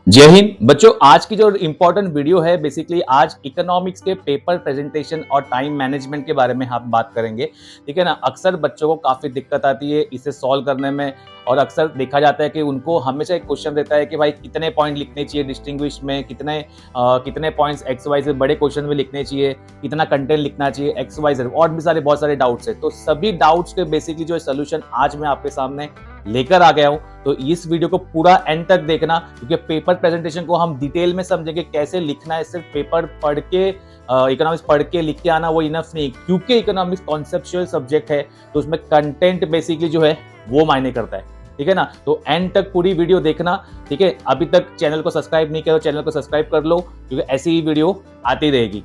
जय हिंद बच्चों। आज की जो इम्पोर्टेंट वीडियो है बेसिकली आज इकोनॉमिक्स के पेपर प्रेजेंटेशन और टाइम मैनेजमेंट के बारे में हम बात करेंगे। ठीक है ना। अक्सर बच्चों को काफ़ी दिक्कत आती है इसे सॉल्व करने में, और अक्सर देखा जाता है कि उनको हमेशा एक क्वेश्चन रहता है कि भाई कितने पॉइंट लिखने चाहिए डिस्टिंग्विश में, कितने पॉइंट्स एक्स वाई जेड बड़े क्वेश्चन में लिखने चाहिए, कितना कंटेंट लिखना चाहिए एक्स वाई जेड, और भी बहुत सारे डाउट्स है। तो सभी डाउट्स के बेसिकली जो सोल्यूशन आज मैं आपके सामने लेकर आ गया हूं। तो इस वीडियो को पूरा एंड तक देखना, क्योंकि पेपर प्रेजेंटेशन को हम डिटेल में समझेंगे कैसे लिखना है। सिर्फ पेपर पढ़ के इकोनॉमिक्स पढ़ के लिख के आना वो इनफ नहीं, क्योंकि इकोनॉमिक्स कॉन्सेप्चुअल सब्जेक्ट है तो उसमें कंटेंट बेसिकली जो है वो मायने करता है। ठीक है ना। तो एंड तक पूरी वीडियो देखना। ठीक है। अभी तक चैनल को सब्सक्राइब नहीं किया तो चैनल को सब्सक्राइब कर लो, क्योंकि ऐसी ही वीडियो आती रहेगी।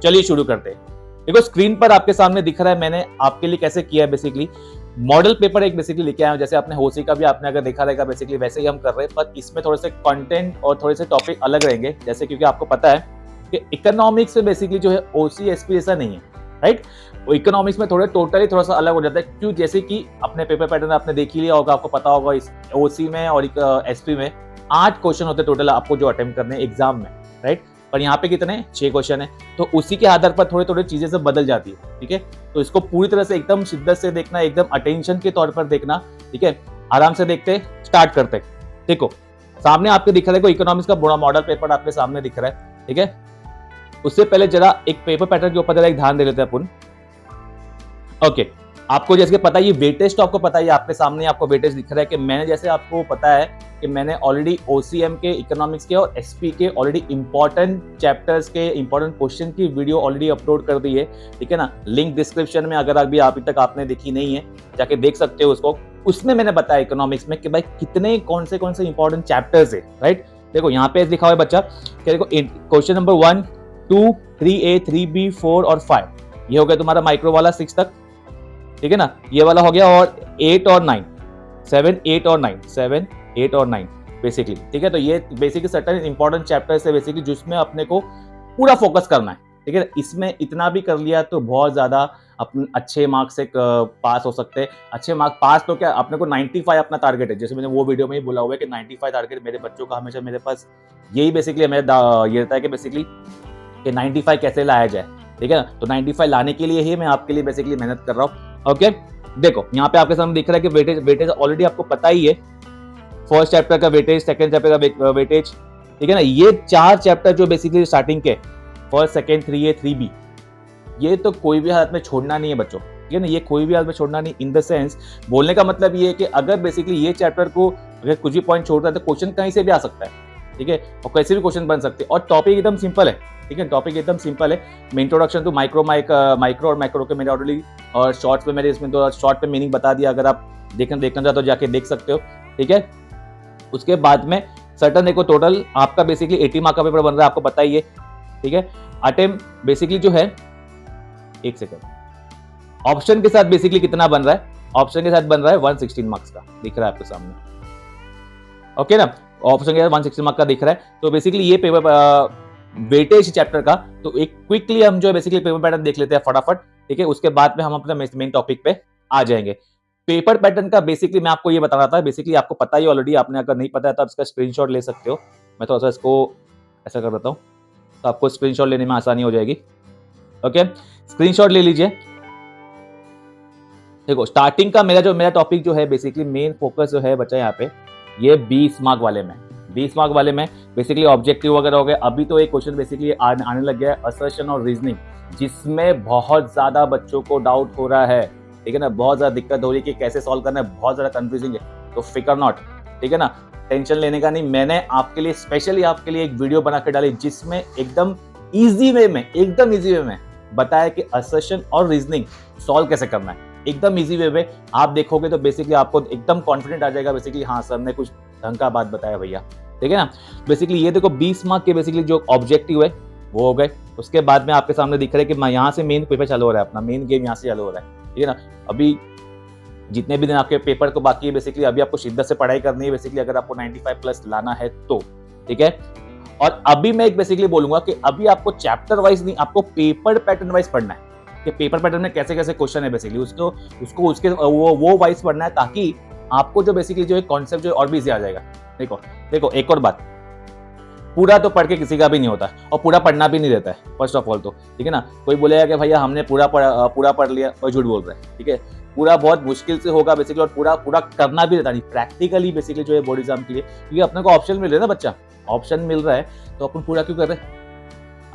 चलिए शुरू करते हैं। देखो स्क्रीन पर आपके सामने दिख रहा है मैंने आपके लिए कैसे किया है। बेसिकली मॉडल पेपर एक बेसिकली लेके आया हूं, जैसे आपने होसी का भी आपने अगर देखा रहेगा बेसिकली वैसे ही हम कर रहे हैं, पर इसमें थोड़े से कंटेंट और थोड़े से टॉपिक अलग रहेंगे। जैसे क्योंकि आपको पता है कि इकोनॉमिक्स में बेसिकली जो है ओसी एसपी ऐसा नहीं है, राइट। इकोनॉमिक्स में टोटली थोड़ा सा अलग हो जाता है, क्यों? जैसे कि अपने पेपर पैटर्न आपने देख ही लिया होगा, आपको पता होगा इस ओसी में और एसपी में 8 क्वेश्चन होते टोटल आपको जो अटेम्प्ट करने एग्जाम में, राइट। पर यहाँ पे कितने 6 क्वेश्चन है, तो उसी के आधार पर थोड़े थोड़े चीजें सब बदल जाती है। ठीक है। तो इसको पूरी तरह से एकदम शिद्दत से देखना, एकदम अटेंशन के तौर पर देखना। ठीक है। आराम से देखते स्टार्ट करते। देखो सामने आपके दिख रहा है इकोनॉमिक्स का बड़ा मॉडल पेपर आपके सामने दिख रहा है। ठीक है। उससे पहले जरा एक पेपर पैटर्न के ऊपर जरा एक ध्यान दे लेते हैं अपन। ओके। आपको जैसे पता है ये वेटेज तो आपको पता है, आपके सामने आपको वेटेज दिख रहा है कि मैंने जैसे आपको पता है कि मैंने ऑलरेडी ओसीएम के इकोनॉमिक्स के और एसपी के ऑलरेडी इंपॉर्टेंट चैप्टर्स के इंपॉर्टेंट क्वेश्चन की वीडियो ऑलरेडी अपलोड कर दी है। ठीक है ना। लिंक डिस्क्रिप्शन में अगर अभी अभी तक आपने देखी नहीं है जाके देख सकते हो उसको। उसमें मैंने बताया इकोनॉमिक्स में कि भाई कितने कौन से इंपॉर्टेंट चैप्टर्स है, राइट। देखो यहाँ पे लिखा हुआ है बच्चा कि देखो क्वेश्चन नंबर 1, 2, 3A, 3B, 4 और 5 ये हो गया तुम्हारा माइक्रो वाला 6 तक। ठीक है ना। ये वाला हो गया, और 8 और 9, 7, 8 और 9, 7, 8 और 9 बेसिकली। ठीक है। तो ये बेसिकली सर्टेन इंपॉर्टेंट चैप्टर्स है बेसिकली जिसमें अपने को पूरा फोकस करना है। ठीक है। इसमें इतना भी कर लिया तो बहुत ज्यादा अपने अच्छे मार्क्स से पास हो सकते हैं। अच्छे मार्क्स पास तो क्या, अपने को 95 अपना टारगेट है। जैसे मैंने वो वीडियो में ही बोला हुआ है कि 95 टारगेट मेरे बच्चों का हमेशा मेरे पास यही बेसिकली मेरा ये रहता है कि बेसिकली कि 95 कैसे लाया जाए। ठीक है ना। तो 95 लाने के लिए ही मैं आपके लिए बेसिकली मेहनत कर रहा हूँ। ओके। देखो यहाँ पे आपके सामने दिख रहा है कि वेटेज ऑलरेडी आपको पता ही है। फर्स्ट चैप्टर का वेटेज, सेकंड चैप्टर का वेटेज। ठीक है ना। ये 4 चैप्टर जो बेसिकली स्टार्टिंग के फर्स्ट, सेकंड, 3A, 3B, ये तो कोई भी हालत में छोड़ना नहीं है बच्चों। ठीक है ना। ये कोई भी हालत में छोड़ना नहीं, इन द सेंस बोलने का मतलब ये है कि अगर बेसिकली ये चैप्टर को अगर कुछ भी पॉइंट छोड़ता है तो क्वेश्चन कहीं से भी आ सकता है। ठीक है। और कैसे भी क्वेश्चन बन सकते हैं, और टॉपिक एकदम सिंपल है। ठीक है। टॉपिक एकदम सिंपल है। इंट्रोडक्शन टू माइक्रो और मैक्रो के मैंने ऑलरेडी और शॉर्ट्स में मैंने इसमें तो शॉर्ट पे मीनिंग बता दिया। अगर आप देखना चाहते हो जाके देख सकते हो। ठीक है। उसके बाद में सर्टन देखो टोटल आपका बेसिकली 80 मार्क का पेपर बन रहा है, आपको पता ही है। ठीक है। अटेम्प्ट बेसिकली जो है, एक सेकंड, ऑप्शन के साथ बेसिकली कितना बन रहा है? ऑप्शन के साथ बन रहा है 116 मार्क्स का, दिख रहा है आपके सामने। ओके ना। ऑप्शन के साथ 116 मार्क्स का दिख रहा है। तो बेसिकली ये पेपर वेटेज चैप्टर का, तो एक क्विकली हम जो है बेसिकली पेपर पैटर्न देख लेते हैं फटाफट। ठीक है। उसके बाद में हम अपने मेन टॉपिक पे आ जाएंगे। पेपर पैटर्न का बेसिकली मैं आपको ये बता रहा था, बेसिकली आपको पता ही ऑलरेडी, आपने अगर नहीं पता है तो आप इसका स्क्रीनशॉट ले सकते हो। मैं थोड़ा सा इसको ऐसा कर देता हूँ तो आपको स्क्रीनशॉट लेने में आसानी हो जाएगी। ओके। स्क्रीनशॉट ले लीजिए। देखो स्टार्टिंग का मेरा टॉपिक जो है बेसिकली मेन फोकस जो है बच्चा यहाँ पे ये 20 मार्क वाले में, 20 मार्क वाले में बेसिकली ऑब्जेक्टिव वगैरह हो गए। अभी तो एक क्वेश्चन बेसिकली आने लग गया है असर्शन और रीजनिंग, जिसमें बहुत ज्यादा बच्चों को डाउट हो रहा है। ठीक है ना। बहुत ज्यादा दिक्कत हो रही है कि कैसे सॉल्व करना है, बहुत ज्यादा कंफ्यूजिंग है। तो फिकर नॉट। ठीक है ना। टेंशन लेने का नहीं। मैंने आपके लिए स्पेशली आपके लिए एक वीडियो बना के डाली जिसमें एकदम इजी वे में बताया कि असर्शन और रीजनिंग सॉल्व कैसे करना है। एकदम इजी वे में आप देखोगे तो बेसिकली आपको एकदम कॉन्फिडेंट आ जाएगा बेसिकली, हाँ सर ने कुछ ढंग का बात बताया भैया। ठीक है ना। बेसिकली ये देखो 20 मार्क के बेसिकली जो ऑब्जेक्टिव है वो हो गए। उसके बाद में आपके सामने दिख रहा है कि यहाँ से मेन पेपर चालू हो रहा है, अपना मेन गेम यहाँ से चालू हो रहा है। ठीक है ना। अभी जितने भी दिन आपके पेपर को बाकी है बेसिकली अभी आपको शिद्दत से पढ़ाई करनी है बेसिकली, अगर आपको 95 प्लस लाना है तो। ठीक है। और अभी मैं एक बेसिकली बोलूंगा कि अभी आपको चैप्टर वाइज नहीं, आपको पेपर पैटर्न वाइज पढ़ना है कि पेपर पैटर्न में कैसे कैसे क्वेश्चन है बेसिकली, उसको उसके वो वाइज पढ़ना है, ताकि आपको जो बेसिकली जो कॉन्सेप्ट जो और भी इजी आ जाएगा। देखो एक और बात, पूरा तो पढ़ के किसी का भी नहीं होता और पूरा पढ़ना भी नहीं रहता है फर्स्ट ऑफ ऑल तो, ठीक है ना। कोई बोलेगा कि भैया हमने पूरा पढ़ लिया, और झूठ बोल रहा है, ठीक है। पूरा बहुत मुश्किल से होगा बेसिकली, और पूरा पूरा करना भी रहता नहीं प्रैक्टिकली बेसिकली जो है बोर्ड एग्जाम के लिए, क्योंकि अपने को ऑप्शन मिल रहा है ना बच्चा, ऑप्शन मिल रहा है तो अपन पूरा क्यों कर रहे हैं।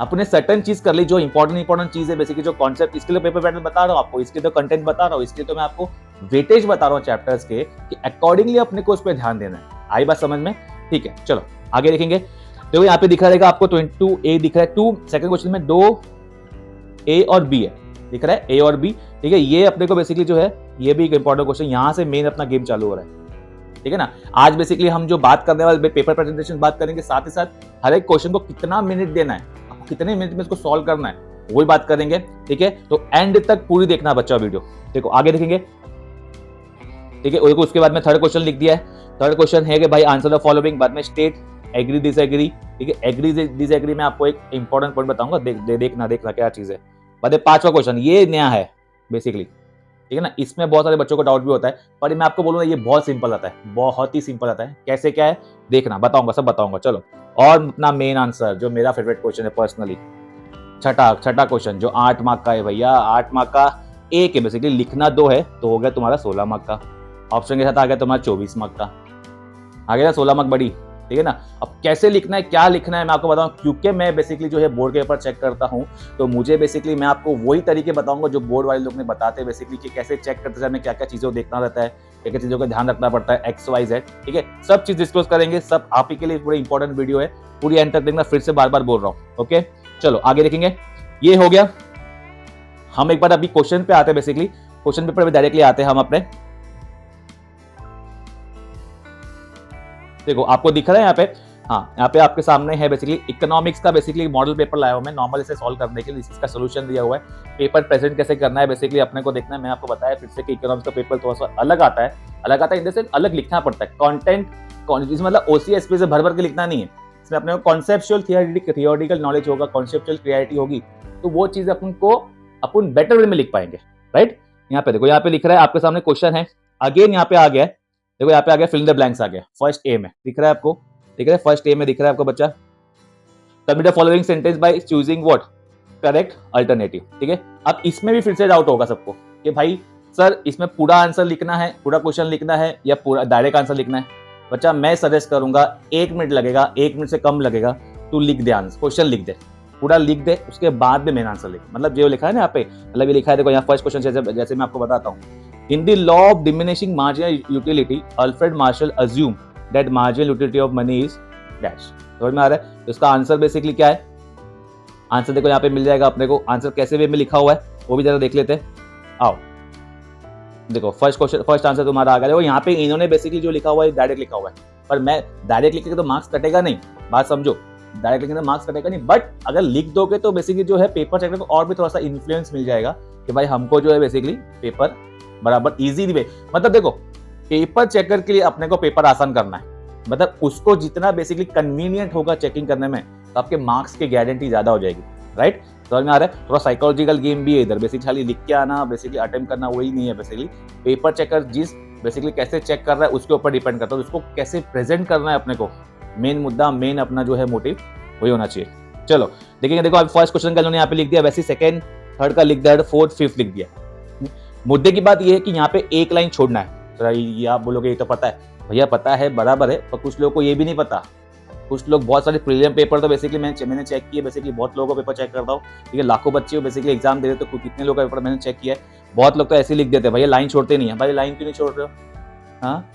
अपने सर्टन चीज कर ली जो इंपॉर्टेंट चीज है बेसिकली, जो कॉन्सेप्ट, इसके लिए पेपर पैटर्न बता रहा हूँ आपको, इसके तो कंटेंट बता रहा हूँ, इसके तो मैं आपको वेटेज बता रहा हूँ चैप्टर्स के, कि अकॉर्डिंगली अपने को उस पर ध्यान देना है। आई बात समझ में, ठीक है। चलो आगे देखेंगे। देखो यहाँ पे दिखा रहेगा आपको 22A दिख रहा है, 2 सेकंड क्वेश्चन में 2 A और B है, दिख रहा है A और B, ठीक है। ये अपने को बेसिकली जो है, ये भी एक इंपॉर्टेंट क्वेश्चन, यहाँ से मेन अपना गेम चालू हो रहा है, ठीक है ना। आज बेसिकली हम जो बात करने वाले पेपर प्रेजेंटेशन बात करेंगे, साथ ही साथ हर एक क्वेश्चन को कितना मिनट देना है, आपको कितने मिनट में इसको सॉल्व करना है, वही बात करेंगे, ठीक है। तो एंड तक पूरी देखना बच्चा वीडियो। देखो आगे देखेंगे, ठीक है। उसके बाद में थर्ड क्वेश्चन लिख दिया है। थर्ड क्वेश्चन है कि भाई आंसर द फॉलोइंग, बाद में स्टेट एग्री डिसएग्री, ठीक है। एग्री डिसएग्री में आपको एक इंपॉर्टेंट पॉइंट बताऊंगा, देखना क्या चीज है। बाद में पांचवा क्वेश्चन, ये नया है बेसिकली, ठीक है ना। इसमें बहुत सारे बच्चों को डाउट भी होता है, पर मैं आपको बोलूंगा ये बहुत सिंपल आता है, बहुत ही सिंपल आता है। कैसे क्या है देखना, बताऊंगा, सब बताऊंगा। चलो, और अपना मेन आंसर जो मेरा फेवरेट क्वेश्चन है पर्सनली, छठा क्वेश्चन जो 8 मार्क का है भैया, 8 मार्क का एक है बेसिकली, लिखना 2 है तो हो गया तुम्हारा 16 मार्क का, ऑप्शन के साथ आ गया तुम्हारा 24 मार्क का, आ गया 16 मार्क बड़ी, ठीक है ना। अब कैसे लिखना है, क्या लिखना है, मैं आपको बताऊं, क्योंकि मैं बेसिकली जो है बोर्ड के पेपर चेक करता हूं, तो मुझे बेसिकली मैं आपको वही तरीके बताऊंगा जो बोर्ड वाले लोग ने बताते हैं बेसिकली, कि कैसे चेक करते समय क्या क्या चीजों देखना रहता है, क्या क्या चीजों का ध्यान रखना पड़ता है, XYZ, ठीक है। सब चीज डिस्कस करेंगे, सब आप ही के लिए पूरी इंपॉर्टेंट वीडियो है, पूरी एंड तक देखना, फिर से बार बार बोल रहा हूँ, ओके। चलो आगे देखेंगे, ये हो गया। हम एक बार अभी क्वेश्चन पे आते हैं, बेसिकली क्वेश्चन पेपर पे डायरेक्टली आते हैं हम अपने। देखो आपको दिख रहा है यहाँ पे, हाँ यहाँ पे आपके सामने है बेसिकली इकोनॉमिक्स का बेसिकली मॉडल पेपर लाया हूं मैं, नॉर्मल इसे सॉल्व करने के लिए इसका सोल्यूशन दिया हुआ है। पेपर प्रेजेंट कैसे करना है बेसिकली अपने को देखना है। मैं आपको बताया फिर से कि इकोनॉमिक्स का पेपर थोड़ा सा अलग आता है इन द सेंस अलग लिखना पड़ता है। कंटेंट मतलब OCSP से भर से लिखना नहीं है, इसमें अपने को कॉन्सेप्चुअल थियोरेटिकल नॉलेज होगा, कॉन्सेप्चुअल क्लियरिटी होगी, तो वो चीज अपन बेटर वे में लिख पाएंगे, राइट। यहाँ पे देखो, यहाँ पे लिख रहा है आपके सामने क्वेश्चन है, अगेन यहाँ पे आ गया है, देखो यहाँ पे आ गया फिल इन द ब्लैंक्स आ गया, फर्स्ट ए में दिख रहा है आपको, दिख रहा है फर्स्ट ए में दिख रहा है आपको बच्चा, submit the following sentence by choosing what correct alternative, ठीक है। अब इसमें भी फिर से डाउट होगा सबको कि भाई सर इसमें पूरा आंसर लिखना है, पूरा क्वेश्चन लिखना है या पूरा डायरेक्ट आंसर लिखना है। बच्चा मैं सजेस्ट करूंगा 1 मिनट लगेगा, 1 मिनट से कम लगेगा, तू लिख दे आंसर, क्वेश्चन लिख दे, पूरा लिख दे, उसके बाद में मेन आंसर लिख। मतलब जो लिखा है ना यहाँ पे, मतलब ये लिखा है देखो यहाँ फर्स्ट क्वेश्चन जैसे मैं आपको बताता हूँ, in the law of diminishing marginal utility Alfred Marshall assume that marginal utility of money is dash. समझ में आ रहा है। तो इसका आंसर बेसिकली क्या है, आंसर देखो यहाँ पे मिल जाएगा अपने को, आंसर कैसे वे में लिखा हुआ है वो भी जरा देख लेते हैं। आओ देखो फर्स्ट आंसर तुम्हारा आ गया। देखो यहाँ पे इन्होंने बेसिकली जो लिखा हुआ है डायरेक्ट लिखा हुआ है, पर मैं डायरेक्ट लिखेंगे तो मार्क्स कटेगा नहीं, बात समझो, डायरेक्ट लिखेंगे तो मार्क्स कटेगा नहीं, बट अगर लिख दोगे तो बेसिकली जो है पेपर चेकर को और भी थोड़ा सा इन्फ्लुएंस मिल जाएगा कि भाई हमको जो है बेसिकली पेपर बराबर इजी वे, मतलब देखो पेपर चेकर के लिए अपने को पेपर आसान करना है, मतलब उसको जितना बेसिकली कन्वीनियंट होगा चेकिंग करने में, तो आपके मार्क्स की गारंटी ज्यादा हो जाएगी, राइट। समझ में आ रहा है। थोड़ा साइकोलॉजिकल गेम भी है इधर, बेसिकली खाली लिख के आना, बेसिकली अटेम्प्ट करना वही नहीं है। बेसिकली पेपर चेकर जिस बेसिकली कैसे चेक कर रहा है उसके ऊपर डिपेंड करता है, उसको कैसे प्रेजेंट करना है अपने को, मेन मुद्दा, मेन अपना जो है मोटिव वही होना चाहिए। चलो देखेंगे, देखो अब फर्स्ट क्वेश्चन का इन्होंने यहाँ पे लिख दिया, वैसे सेकंड थर्ड का लिख दिया, फोर्थ फिफ्थ लिख दिया। मुद्दे की बात यह है कि यहाँ पे एक लाइन छोड़ना है। तो ये आप बोलोगे ये तो पता है, भैया पता है बराबर है, पर कुछ लोगों को ये भी नहीं पता। कुछ लोग बहुत सारे प्रीलियम पेपर तो बेसिकली मैंने चेक किया, बेसिकली बहुत लोगों का पेपर चेक करता हूँ, ठीक है, लाखों बच्चे बेसिकली एग्जाम दे रहे, तो कितने लोगों का पेपर मैंने चेक किया है। बहुत लोग तो ऐसे लिख देते हैं, भैया लाइन छोड़ते नहीं है। भाई लाइन क्यों नहीं छोड़ रहे हो, हाँ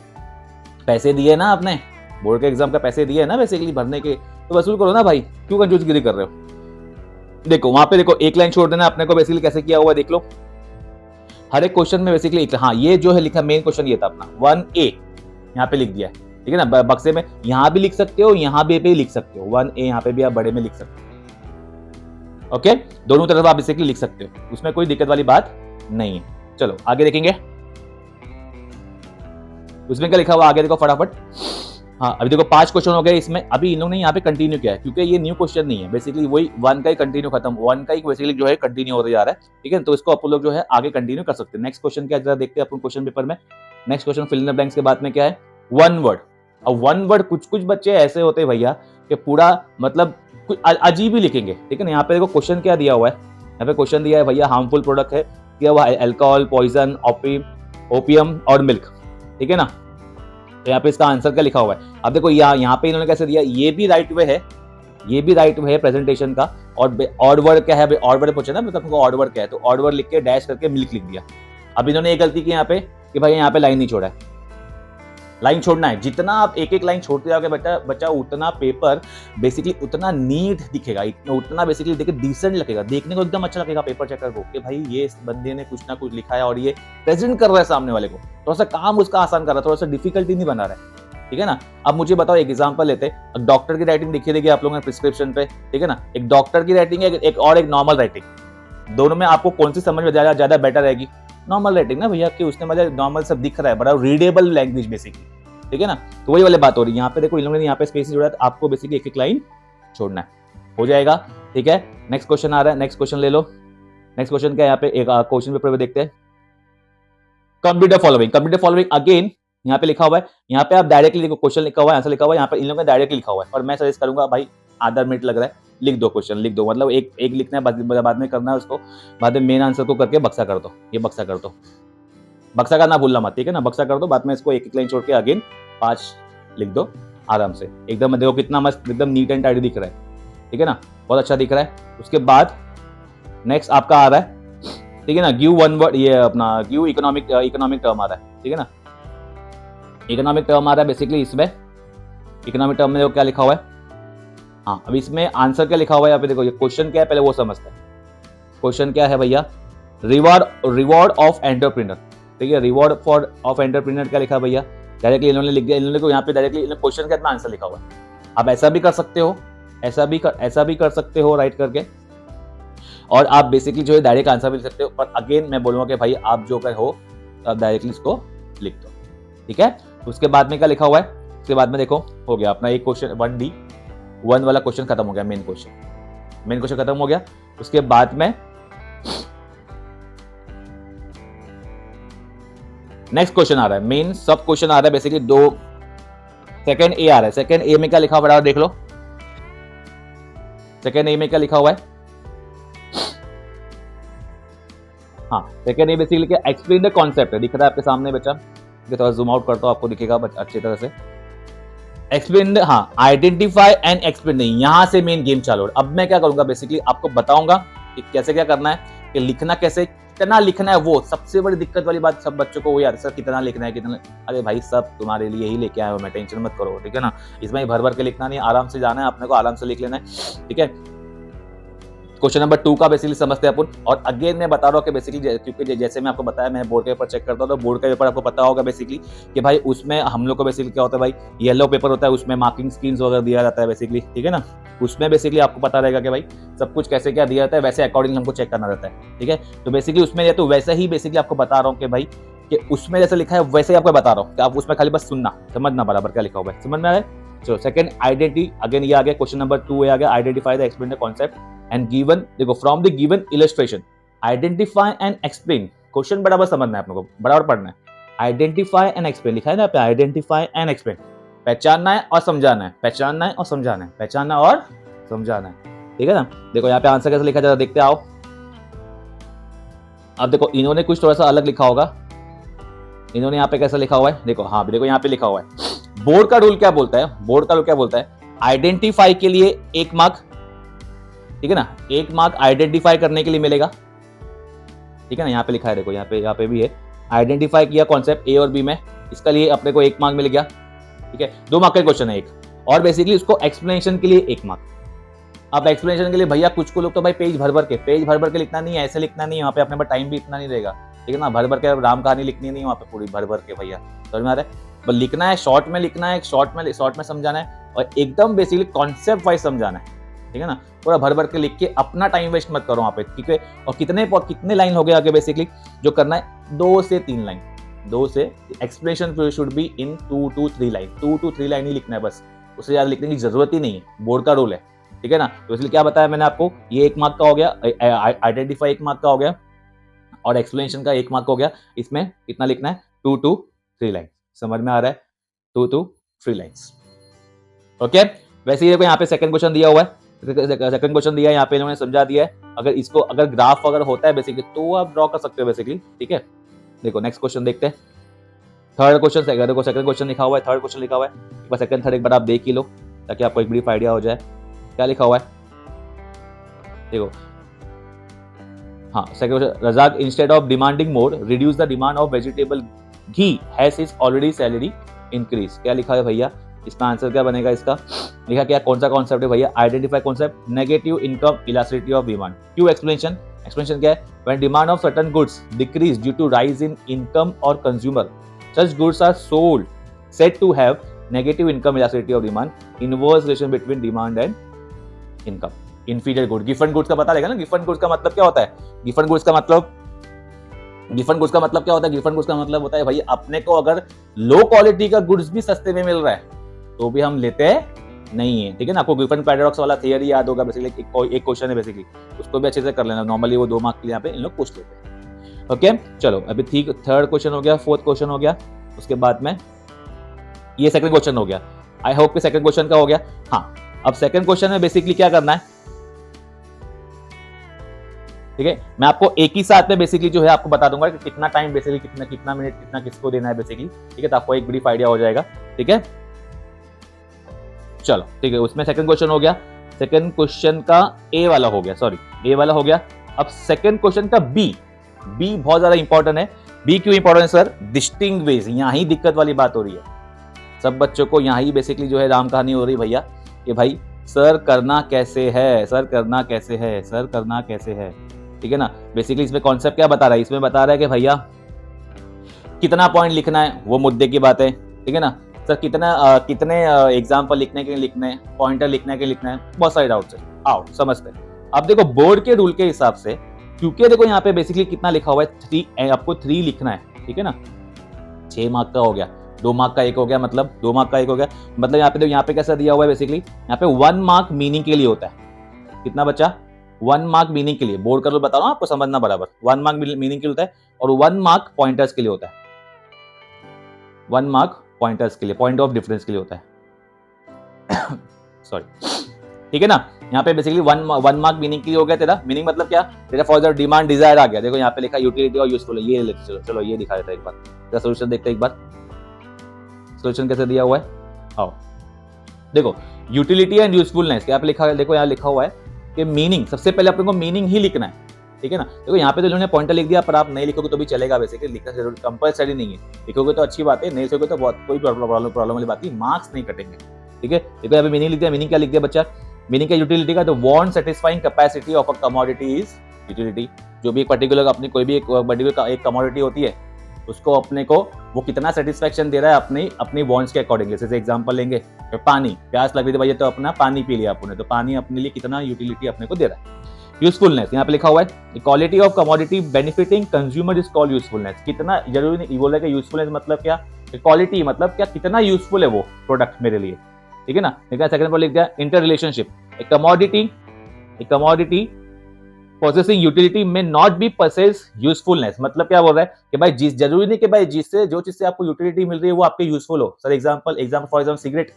पैसे दिए ना आपने, बोर्ड के एग्जाम का पैसे दिए ना बेसिकली भरने के, तो वसूल करो ना भाई, क्यों कंजूसगिरी कर रहे हो। देखो वहां पे देखो एक लाइन छोड़ देना अपने को, बेसिकली कैसे किया हुआ है देख लो, हर एक क्वेश्चन में बेसिकली हाँ ये जो है लिखा मेन क्वेश्चन ये था अपना 1A यहाँ पे लिख दिया है, ठीक है ना। बक्से में यहाँ भी लिख सकते हो, यहाँ भी लिख सकते हो, 1A यहाँ पे भी आप बड़े में लिख सकते हो, ओके, दोनों तरफ आप बेसिकली लिख सकते हो, उसमें कोई दिक्कत वाली बात नहीं है। चलो आगे देखेंगे, उसमें क्या लिखा हुआ आगे देखो फटाफट। हाँ अभी देखो 5 क्वेश्चन हो गए इसमें, अभी इन्होंने यहाँ पे कंटिन्यू किया है क्योंकि ये न्यू क्वेश्चन नहीं है, बेसिकली वही 1 का ही कंटिन्यू खत्म, 1 का ही बेसिकली जो है कंटिन्यू होते जा रहा है, ठीक है। तो इसको अपन लोग जो है आगे कंटिन्यू कर सकते हैं। नेक्स्ट क्वेश्चन क्या जरा देखते हैं अपन क्वेश्चन पेपर में। Next question fill in the blanks के बाद में क्या है, 1 वर्ड, और वन वर्ड कुछ कुछ बच्चे ऐसे होते हैं भैया कि पूरा मतलब कुछ अजीब ही लिखेंगे, ठीक है ना। यहाँ पे देखो क्वेश्चन क्या दिया हुआ है, यहाँ पे क्वेश्चन दिया है भैया हार्मफुल प्रोडक्ट है, दिया हुआ है अल्कोहल, पॉइजन, ओपियम और मिल्क, ठीक है ना। तो यहाँ पे इसका आंसर क्या लिखा हुआ है, अब देखो यहाँ पे इन्होंने कैसे दिया, ये भी राइट वे है, ये भी राइट वे है प्रेजेंटेशन का। और ऑड वर्ड क्या है, ऑड वर्ड पूछा ना मतलब ऑड वर्ड क्या है, तो ऑड वर्ड लिख के डैश करके मिल्क लिख दिया। अब इन्होंने ये गलती की यहाँ पे कि भाई यहाँ पे लाइन नहीं छोड़ा है, लाइन छोड़ना है। जितना आप एक एक लाइन छोड़ते जाओगे बच्चा उतना पेपर बेसिकली उतना नीट दिखेगा, उतना बेसिकली देखिए डिसेंट लगेगा, देखने को एकदम अच्छा लगेगा पेपर चेकर को कि भाई ये इस बंदे ने कुछ ना कुछ लिखा है और ये प्रेजेंट कर रहा है सामने वाले को, थोड़ा सा काम उसका आसान कर रहा है, थोड़ा सा डिफिकल्टी नहीं बना रहा है, ठीक है ना। अब मुझे बताओ एक एग्जांपल लेते हैं, डॉक्टर की राइटिंग देखिए देखिए आप लोगों ने प्रिस्क्रिप्शन पे, ठीक है ना। एक डॉक्टर की राइटिंग है एक और एक नॉर्मल राइटिंग, दोनों में आपको कौन सी समझ में ज्यादा बेटर रहेगी, नॉर्मल राइटिंग ना भैया, कि उसने मतलब नॉर्मल सब दिख रहा है, बड़ा रीडेबल लैंग्वेज बेसिकली, ठीक है ना। तो वही वाली बात हो रही है यहाँ पे, देखो इन लोगों ने यहाँ पे स्पेस जोड़ा है, तो आपको बेसिकली एक एक लाइन छोड़ना है, हो जाएगा, ठीक है। नेक्स्ट क्वेश्चन आ रहा है, नेक्स्ट क्वेश्चन ले लो। नेक्स्ट क्वेश्चन क्या है यहाँ पे, एक क्वेश्चन पेपर में देखते हैं। कंप्लीट द फॉलोइंग अगेन यहाँ पे लिखा हुआ है, यहाँ पे आप डायरेक्टली देखो क्वेश्चन लिखा हुआ है, आंसर लिखा हुआ है, यहाँ पे इन लोगों ने डायरेक्टली लिखा हुआ है, और मैं सजेस्ट करूंगा भाई आधा मिनट लग रहा है, लिख दो क्वेश्चन, लिख दो, मतलब एक एक लिखना है, बाद में करना है उसको, बाद में मेन आंसर को करके बक्सा कर दो, ये बक्सा कर दो, बक्सा का ना भूलना मत, ठीक है ना, बक्सा कर दो, बाद में इसको एक एक लाइन छोड़ के अगेन 5 लिख दो आराम से एकदम, देखो कितना मस्त एकदम नीट एंड टाइडी दिख रहा है, ठीक है ना, बहुत अच्छा दिख रहा है। उसके बाद नेक्स्ट आपका आ रहा है, ठीक है ना, गिव वन वर्ड, ये अपना गिव इकोनॉमिक टर्म आ रहा है, ठीक है ना, इकोनॉमिक टर्म आ रहा है बेसिकली इसमें, इकोनॉमिक टर्म में देखो क्या लिखा हुआ है, हाँ अब इसमें आंसर क्या लिखा हुआ है, यहाँ पे देखो ये क्वेश्चन क्या है पहले वो समझते हैं। क्वेश्चन क्या है भैया, रिवॉर्ड ऑफ एंटरप्रेन्योर, ठीक है, रिवॉर्ड फॉर ऑफ एंटरप्रेन्योर क्या लिखा भैया, डायरेक्टली इन्होंने लिख दिया, इन्होंने को यहाँ पे डायरेक्टली क्वेश्चन का इतना आंसर लिखा हुआ है। आप ऐसा भी कर सकते हो, ऐसा भी कर सकते हो राइट करके, और आप बेसिकली जो है डायरेक्ट आंसर भी लिख सकते हो, पर अगेन मैं बोलूंगा कि भाई आप जो कर हो आप डायरेक्टली इसको लिख दो, ठीक है। उसके बाद में क्या लिखा हुआ है, उसके बाद में देखो हो गया अपना एक क्वेश्चन 1D 1 वाला क्वेश्चन खत्म हो गया, मेन क्वेश्चन खत्म हो गया। उसके बाद में नेक्स्ट क्वेश्चन आ रहा है, मेन सब क्वेश्चन आ रहा है बेसिकली दो, सेकंड ए आ रहा है, सेकंड ए में क्या लिखा हुआ है देख लो, सेकंड ए में क्या लिखा हुआ है, हाँ सेकंड ए बेसिकली क्या एक्सप्लेन द कॉन्सेप्ट है, दिख रहा है आपके सामने बच्चा, थोड़ा जूम आउट करता हूं आपको दिखेगा अच्छी तरह से, एक्सप्लेन, हाँ आइडेंटिफाई एंड एक्सप्लेन, नहीं यहां से मेन गेम चालू है। अब मैं क्या करूंगा बेसिकली आपको बताऊंगा कि कैसे क्या करना है, कि लिखना कैसे, कितना लिखना है, वो सबसे बड़ी दिक्कत वाली बात सब बच्चों को वो यार सर कितना लिखना है कितना, अरे भाई सब तुम्हारे लिए ही लेके आए हो मैं, टेंशन मत करो, ठीक है ना, इसमें भर भर के लिखना नहीं, आराम से जाना है, अपने को आराम से लिख लेना है, ठीक है। क्वेश्चन नंबर 2 का बेसिकली समझते हैं अपन, और अगेन मैं बता रहा हूँ कि बेसिकली क्योंकि जैसे मैं आपको बताया मैं बोर्ड के पेपर चेक करता हूँ, तो बोर्ड का पेपर आपको पता होगा बेसिकली कि भाई उसमें हम लोग को बेसिकली क्या होता है भाई, येलो पेपर होता है, उसमें मार्किंग स्कीम्स वगैरह दिया जाता है बेसिकली, ठीक है ना, उसमें बेसिकली आपको पता रहेगा कि भाई सब कुछ कैसे क्या दिया जाता है, वैसे अकॉर्डिंग हमको चेक करना रहता है, ठीक है। तो बेसिकली उसमें तो वैसे ही बेसिकली आपको बता रहा हूँ कि भाई कि उसमें जैसे लिखा है वैसे ही आपको बता रहा हूँ कि आप उसमें खाली बस सुनना समझना बराबर क्या लिखा हुआ है, समझ में आ रहा है। चलो सेकंड आइडेंटिटी, अगेन ये आ गया क्वेश्चन नंबर 2 आ गया, identify the explain the concept and given, देखो from the given illustration identify and explain, question बराबर समझना है आप लोगों को, बराबर पढ़ना है, आइडेंटिफाई एंड एक्सप्लेन लिखा है ना पे, आइडेंटिफाई एंड एक्सप्लेन, पहचानना है और समझाना है, पहचानना है और समझाना है, पहचानना और समझाना है, ठीक है ना। देखो यहाँ पे आंसर कैसे लिखा जाता है देखते आओ। अब देखो इन्होंने कुछ थोड़ा सा अलग लिखा होगा, इन्होंने यहाँ पे कैसा लिखा हुआ है देखो, हाँ देखो यहाँ पे लिखा हुआ है, बोर्ड का रूल क्या बोलता है, बोर्ड का रूल क्या बोलता है, आइडेंटिफाई के लिए 1 मार्क, ठीक है ना, 1 मार्क आइडेंटिफाई करने के लिए मिलेगा, ठीक है ना, यहाँ पे लिखा है देखो, यहाँ पे भी है, आइडेंटिफाई किया कॉन्सेप्ट ए और बी में, इसका लिए अपने को 1 मार्क मिल गया, ठीक है, 2 मार्क का क्वेश्चन है एक, और बेसिकली उसको एक्सप्लेनेशन के लिए 1 मार्क। अब एक्सप्लेनेशन के लिए भैया कुछ को लोग तो भाई पेज भर भर के लिखना नहीं है, ऐसे लिखना नहीं है, वहाँ पे अपने पास टाइम भी इतना नहीं रहेगा, ठीक है ना, भर भर के राम कहानी लिखनी नहीं है वहाँ पे पूरी भर भर के भैया, समझ में आ रहा है, बस लिखना है, शॉर्ट में लिखना है, शॉर्ट में समझाना है, और एकदम बेसिकली कॉन्सेप्ट वाइज समझाना है, ठीक है ना, पूरा भर भर के लिख के अपना टाइम वेस्ट मत करो वहाँ पे, ठीक है। और कितने लाइन हो गए आगे, बेसिकली जो करना है 2 से 3 लाइन, 2 से explanation should be in 2 to 3 line, 2 to 3 line ही लिखना है बस, उससे ज्यादा लिखने की जरूरत ही नहीं है, बोर्ड का रूल है, ठीक है ना। तो इसलिए क्या बताया मैंने आपको, ये 1 मार्क का हो गया, आइडेंटिफाई 1 मार्क का हो गया, और एक्सप्लेनेशन का 1 मार्क हो गया, इसमें कितना लिखना है 2 to 3 लाइन, समझ में आ रहा है, 2 to 3 लाइन्स। ओके, वैसे ही देखो यहाँ पे सेकंड क्वेश्चन दिया हुआ है, सेकंड क्वेश्चन दिया है, यहाँ पे इन्होंने समझा दिया है। अगर इसको अगर ग्राफ अगर होता है बेसिकली तो आप ड्रॉ कर सकते हो बेसिकली, ठीक है। देखो नेक्स्ट क्वेश्चन देखते हैं, थर्ड क्वेश्चन। देखो सेकंड क्वेश्चन लिखा हुआ है, थर्ड क्वेश्चन लिखा हुआ है, एक बार सेकंड थर्ड एक बार आप देख ही लो ताकि आपको एक ब्रीफ आइडिया हो जाए क्या लिखा हुआ है। देखो हाँ, second question, Razak instead of demanding more reduce the demand of vegetable ghee has his already salary increase. क्या लिखा है भैया, इसका आंसर क्या बनेगा? इसका लिखा क्या, कौन सा कॉन्सेप्ट है भैया? Identify concept, negative income elasticity of demand. क्यों? एक्सप्लेनेशन, एक्सप्लेनेशन क्या है? When demand of certain goods decrease due to rise in income और consumer, such goods are sold said to have negative income elasticity of demand, inverse relation between demand and income. Inferior good, giffen goods का पता रहेगा ना, giffen goods का मतलब क्या होता है? giffen goods का मतलब क्या होता है? giffen goods का मतलब होता है भाई अपने को अगर लो क्वालिटी का गुड्स भी सस्ते में मिल रहा है तो भी हम लेते नहीं है, ठीक है ना। आपको गिफन पैराडॉक्स वाला थियरी याद होगा बेसिकली, एक क्वेश्चन है बेसिकली, उसको भी अच्छे से कर लेना। नॉर्मली वो 2 मार्क के लिए यहाँ पे इन लोग पूछ लेते हैं। ओके चलो, अभी ठीक थर्ड क्वेश्चन हो गया, फोर्थ क्वेश्चन हो गया, उसके बाद में ये सेकंड क्वेश्चन हो गया। आई होप कि सेकंड क्वेश्चन का हो गया। हाँ, अब सेकंड क्वेश्चन में बेसिकली क्या करना है, ठीक है, मैं आपको एक ही साथ में बेसिकली जो है आपको बता दूंगा कि कितना टाइम बेसिकली, कितना मिनट कितना किसको देना है बेसिकली, ठीक है, तो आपको एक ब्रीफ आइडिया हो जाएगा, ठीक है। चलो ठीक है, उसमें सेकंड क्वेश्चन हो गया, सेकंड क्वेश्चन का ए वाला हो गया, सॉरी ए वाला हो गया। अब सेकंड क्वेश्चन का बी बहुत ज्यादा इंपॉर्टेंट है। बी क्यों इंपॉर्टेंट है सर? डिस्टिंग्विश, यहाँ ही दिक्कत वाली बात हो रही है सब बच्चों को, यहाँ ही बेसिकली जो है राम कहानी हो रही भैया कि भाई सर करना कैसे है, सर करना कैसे है, सर करना कैसे है, ठीक है ना। बेसिकली इसमें कॉन्सेप्ट क्या बता रहा है? इसमें बता रहा है कि भैया कितना पॉइंट लिखना है वो मुद्दे की बात है, ठीक है ना। सर कितने एग्जाम्पल लिखने के लिए लिखने हैं, पॉइंटर लिखने के लिए लिखना है, बहुत सारे डाउट्स है, आओ समझते हैं। अब देखो बोर्ड के रूल के हिसाब से, क्योंकि देखो यहाँ पे बेसिकली कितना लिखा हुआ है 3, आपको 3 लिखना है, ठीक है ना। 6 मार्क का हो गया, 2 मार्क का 1 हो गया, मतलब 2 मार्क का 1 हो गया, मतलब यहाँ पे देखो यहाँ पे कैसा दिया हुआ है बेसिकली, यहाँ पे 1 मार्क मीनिंग के लिए होता है। कितना बच्चा? 1 मार्क मीनिंग के लिए, बोर्ड का रूल बता रहा हूँ आपको समझना बराबर। 1 मार्क मीनिंग के लिए होता है और 1 मार्क पॉइंटर्स के लिए होता है। 1 मार्क पॉइंटर्स के लिए, पॉइंट ऑफ डिफरेंस के लिए होता है सॉरी, ठीक है ना। यहाँ पे बेसिकली 1 मार्क मीनिंग के लिए हो गया तेरा। मीनिंग मतलब क्या? तेरा फॉर द डिमांड डिजायर आ गया। देखो यहाँ पे लिखा यूटिलिटी और यूजफुल है, ये चलो ये दिखा देता है एक बार, इसका सोल्यूशन देखते हैं एक बार। सोल्यूशन कैसे दिया हुआ है, आओ देखो, यूटिलिटी एंड यूजफुलनेस क्या पे लिखा है? देखो यहाँ लिखा हुआ है कि मीनिंग, सबसे पहले अपने को मीनिंग ही लिखना है, ठीक है ना। देखो यहाँ पे तो इन्होंने पॉइंटर लिख दिया, पर आप नहीं लिखोगे तो भी चलेगा, बेसिकली लिखना जरूर कंपलसरी नहीं है। लिखोगे तो अच्छी बात है, नहीं लिखोगे तो बहुत कोई प्रॉब्लम वाली बात नहीं, मार्क्स नहीं कटेंगे, ठीक है। देखो यहाँ पे मीनिंग लिख दिया। मीनिंग क्या लिख दिया बच्चा? मीनिंग क्या यूटिलिटी का? तो want satisfying capacity of a commodity is utility. जो भी एक पर्टिकुलर अपनी कोई भी एक कमोडिटी होती है, उसको अपने को वो कितना सेटिस्फेक्शन दे रहा है अपनी वांट्स के अकॉर्डिंग। जैसे एग्जांपल लेंगे तो पानी, प्यास लग रही थी भैया तो अपना पानी पी लिया आपने, तो पानी अपने लिए कितना यूटिलिटी अपने को दे रहा है। यूजफुलनेस यहाँ पे लिखा हुआ है, quality of commodity benefiting consumer is called usefulness. कितना जरूरी नहीं बोला कि यूजफुलनेस मतलब क्या, क्वालिटी मतलब क्या, कितना यूजफुल है वो प्रोडक्ट मेरे लिए, ठीक है ना। सेकंड पर लिख दिया inter relationship, A commodity possessing utility may not be possess usefulness। मतलब क्या बोल रहा है कि भाई जिस जरूरी नहीं कि भाई जिससे जो चीज से आपको यूटिलिटी मिल रही है वो आपके यूजफुल हो। Sir example for example cigarette,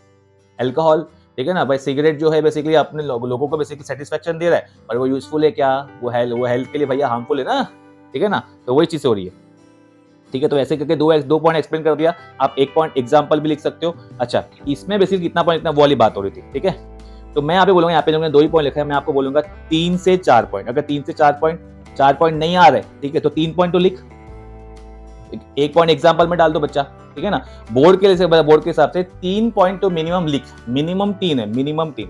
alcohol, ठीक है ना भाई। सिगरेट जो है बेसिकली अपने लोगों को बेसिकली सेटिस्फेक्शन दे रहा है, पर वो यूजफुल है क्या? वो हेल्थ के लिए भैया हार्मफुल है ना, ठीक है ना। तो वही चीज हो रही है, ठीक है। तो ऐसे करके 2 पॉइंट एक्सप्लेन कर दिया। आप 1 पॉइंट एग्जांपल भी लिख सकते हो। अच्छा, इसमें बेसिकली कितना पॉइंट, इतना वो वाली बात हो रही थी, ठीक है। तो मैं यहाँ पे बोलूंगा, यहाँ पे लोगों ने 2 ही पॉइंट लिखा है, मैं आपको बोलूंगा 3 से 4 पॉइंट। अगर 3 से 4 पॉइंट नहीं आ रहे, ठीक है, तो 3 पॉइंट तो लिख, 1 पॉइंट एग्जांपल में डाल दो बच्चा, ठीक है ना। बोर्ड के हिसाब से 3 पॉइंट तो मिनिमम लिख, मिनिमम 3 है, मिनिमम 3,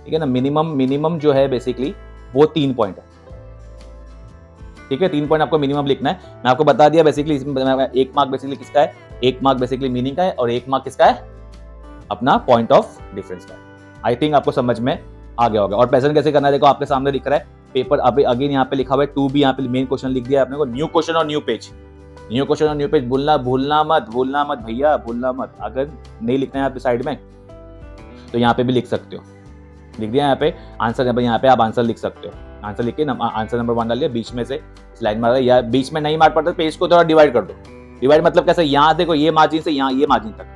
ठीक है ना। मिनिमम जो है बेसिकली वो 3 पॉइंट है, ठीक है। 3 पॉइंट आपको मिनिमम लिखना है। मैं आपको बता दिया बेसिकली इसमें 1 मार्क बेसिकली किसका है, 1 मार्क बेसिकली मीनिंग का है और 1 मार्क किसका है, अपना पॉइंट ऑफ डिफरेंस का है। आई थिंक आपको समझ में आ गया होगा। और प्रेजेंट कैसे करना है देखो आपके सामने दिख रहा है पेपर। अभी अगेन यहाँ पे लिखा हुआ है 2 भी, यहाँ पे मेन क्वेश्चन लिख दिया आपने को, न्यू क्वेश्चन और न्यू पेज। भूलना मत भैया, भूलना मत। अगर नहीं लिखना है आप साइड में तो यहाँ पे भी लिख सकते हो, लिख दिया यहाँ पे आंसर। यहाँ पे आप आंसर लिख सकते हो, आंसर लिख के आंसर नंबर 1 डाल दिया, बीच में से लाइन मार, या बीच में नहीं मार पड़ता पेज को थोड़ा डिवाइड कर दो। डिवाइड मतलब कैसे, यहाँ देखो ये मार्जिन से यहाँ ये मार्जिन तक,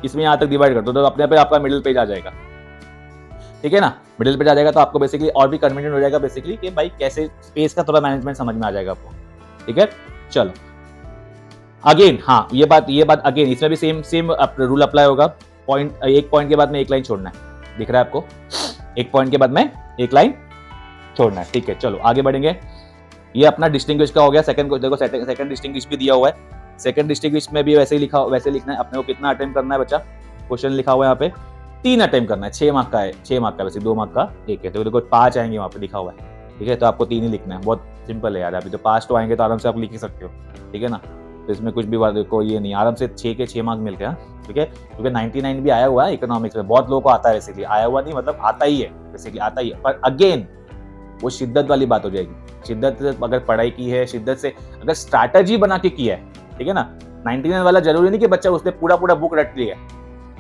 इसमें यहाँ तक डिवाइड कर दो तो अपने आप आपका मिडिल पेज आ जाएगा, ठीक है ना। मिडिल पेज आ जाएगा तो आपको बेसिकली और भी कन्वीनियंट हो जाएगा बेसिकली कि भाई कैसे स्पेस का थोड़ा मैनेजमेंट समझ में आ जाएगा आपको, ठीक है। चलो अगेन, हाँ ये बात अगेन इसमें भी सेम रूल अप्लाई होगा। पॉइंट, एक पॉइंट के बाद में एक लाइन छोड़ना है, दिख रहा है आपको, एक पॉइंट के बाद में एक लाइन छोड़ना है, ठीक है। चलो आगे बढ़ेंगे। ये अपना डिस्टिंग्विश का हो गया। सेकंड को देखो, सेकंड डिस्टिंग्विश भी दिया हुआ है। सेकंड डिस्टिंग्विश में भी वैसे लिखना है अपने को। कितना अटेम्प्ट करना है बच्चा, क्वेश्चन लिखा हुआ है यहाँ पे 3 अटेम्प्ट करना है। 6 मार्क का है, 6 मार्क का वैसे 2 मार्क का एक है, तो देखो 5 आएंगे वहाँ पे लिखा हुआ है, ठीक है। तो आपको 3 ही लिखना है, बहुत सिंपल है यार। अभी तो 5 तो आएंगे तो आराम से आप लिख ही सकते हो, ठीक है ना। तो इसमें कुछ भी बात देखो ये नहीं, आराम से 6 के 6 मार्क मिलते हैं, ठीक है। क्योंकि 99 भी आया हुआ है इकोनॉमिक्स में, बहुत लोगों को आता है बेसिकली। आया हुआ नहीं मतलब आता ही है बेसिकली, आता ही है। पर अगेन वो शिद्दत वाली बात हो जाएगी। शिद्दत से अगर पढ़ाई की है, शिद्दत से अगर स्ट्रैटेजी बना के किया है, ठीक है ना। 99 वाला जरूरी नहीं कि बच्चा उसने पूरा बुक रट लिया है,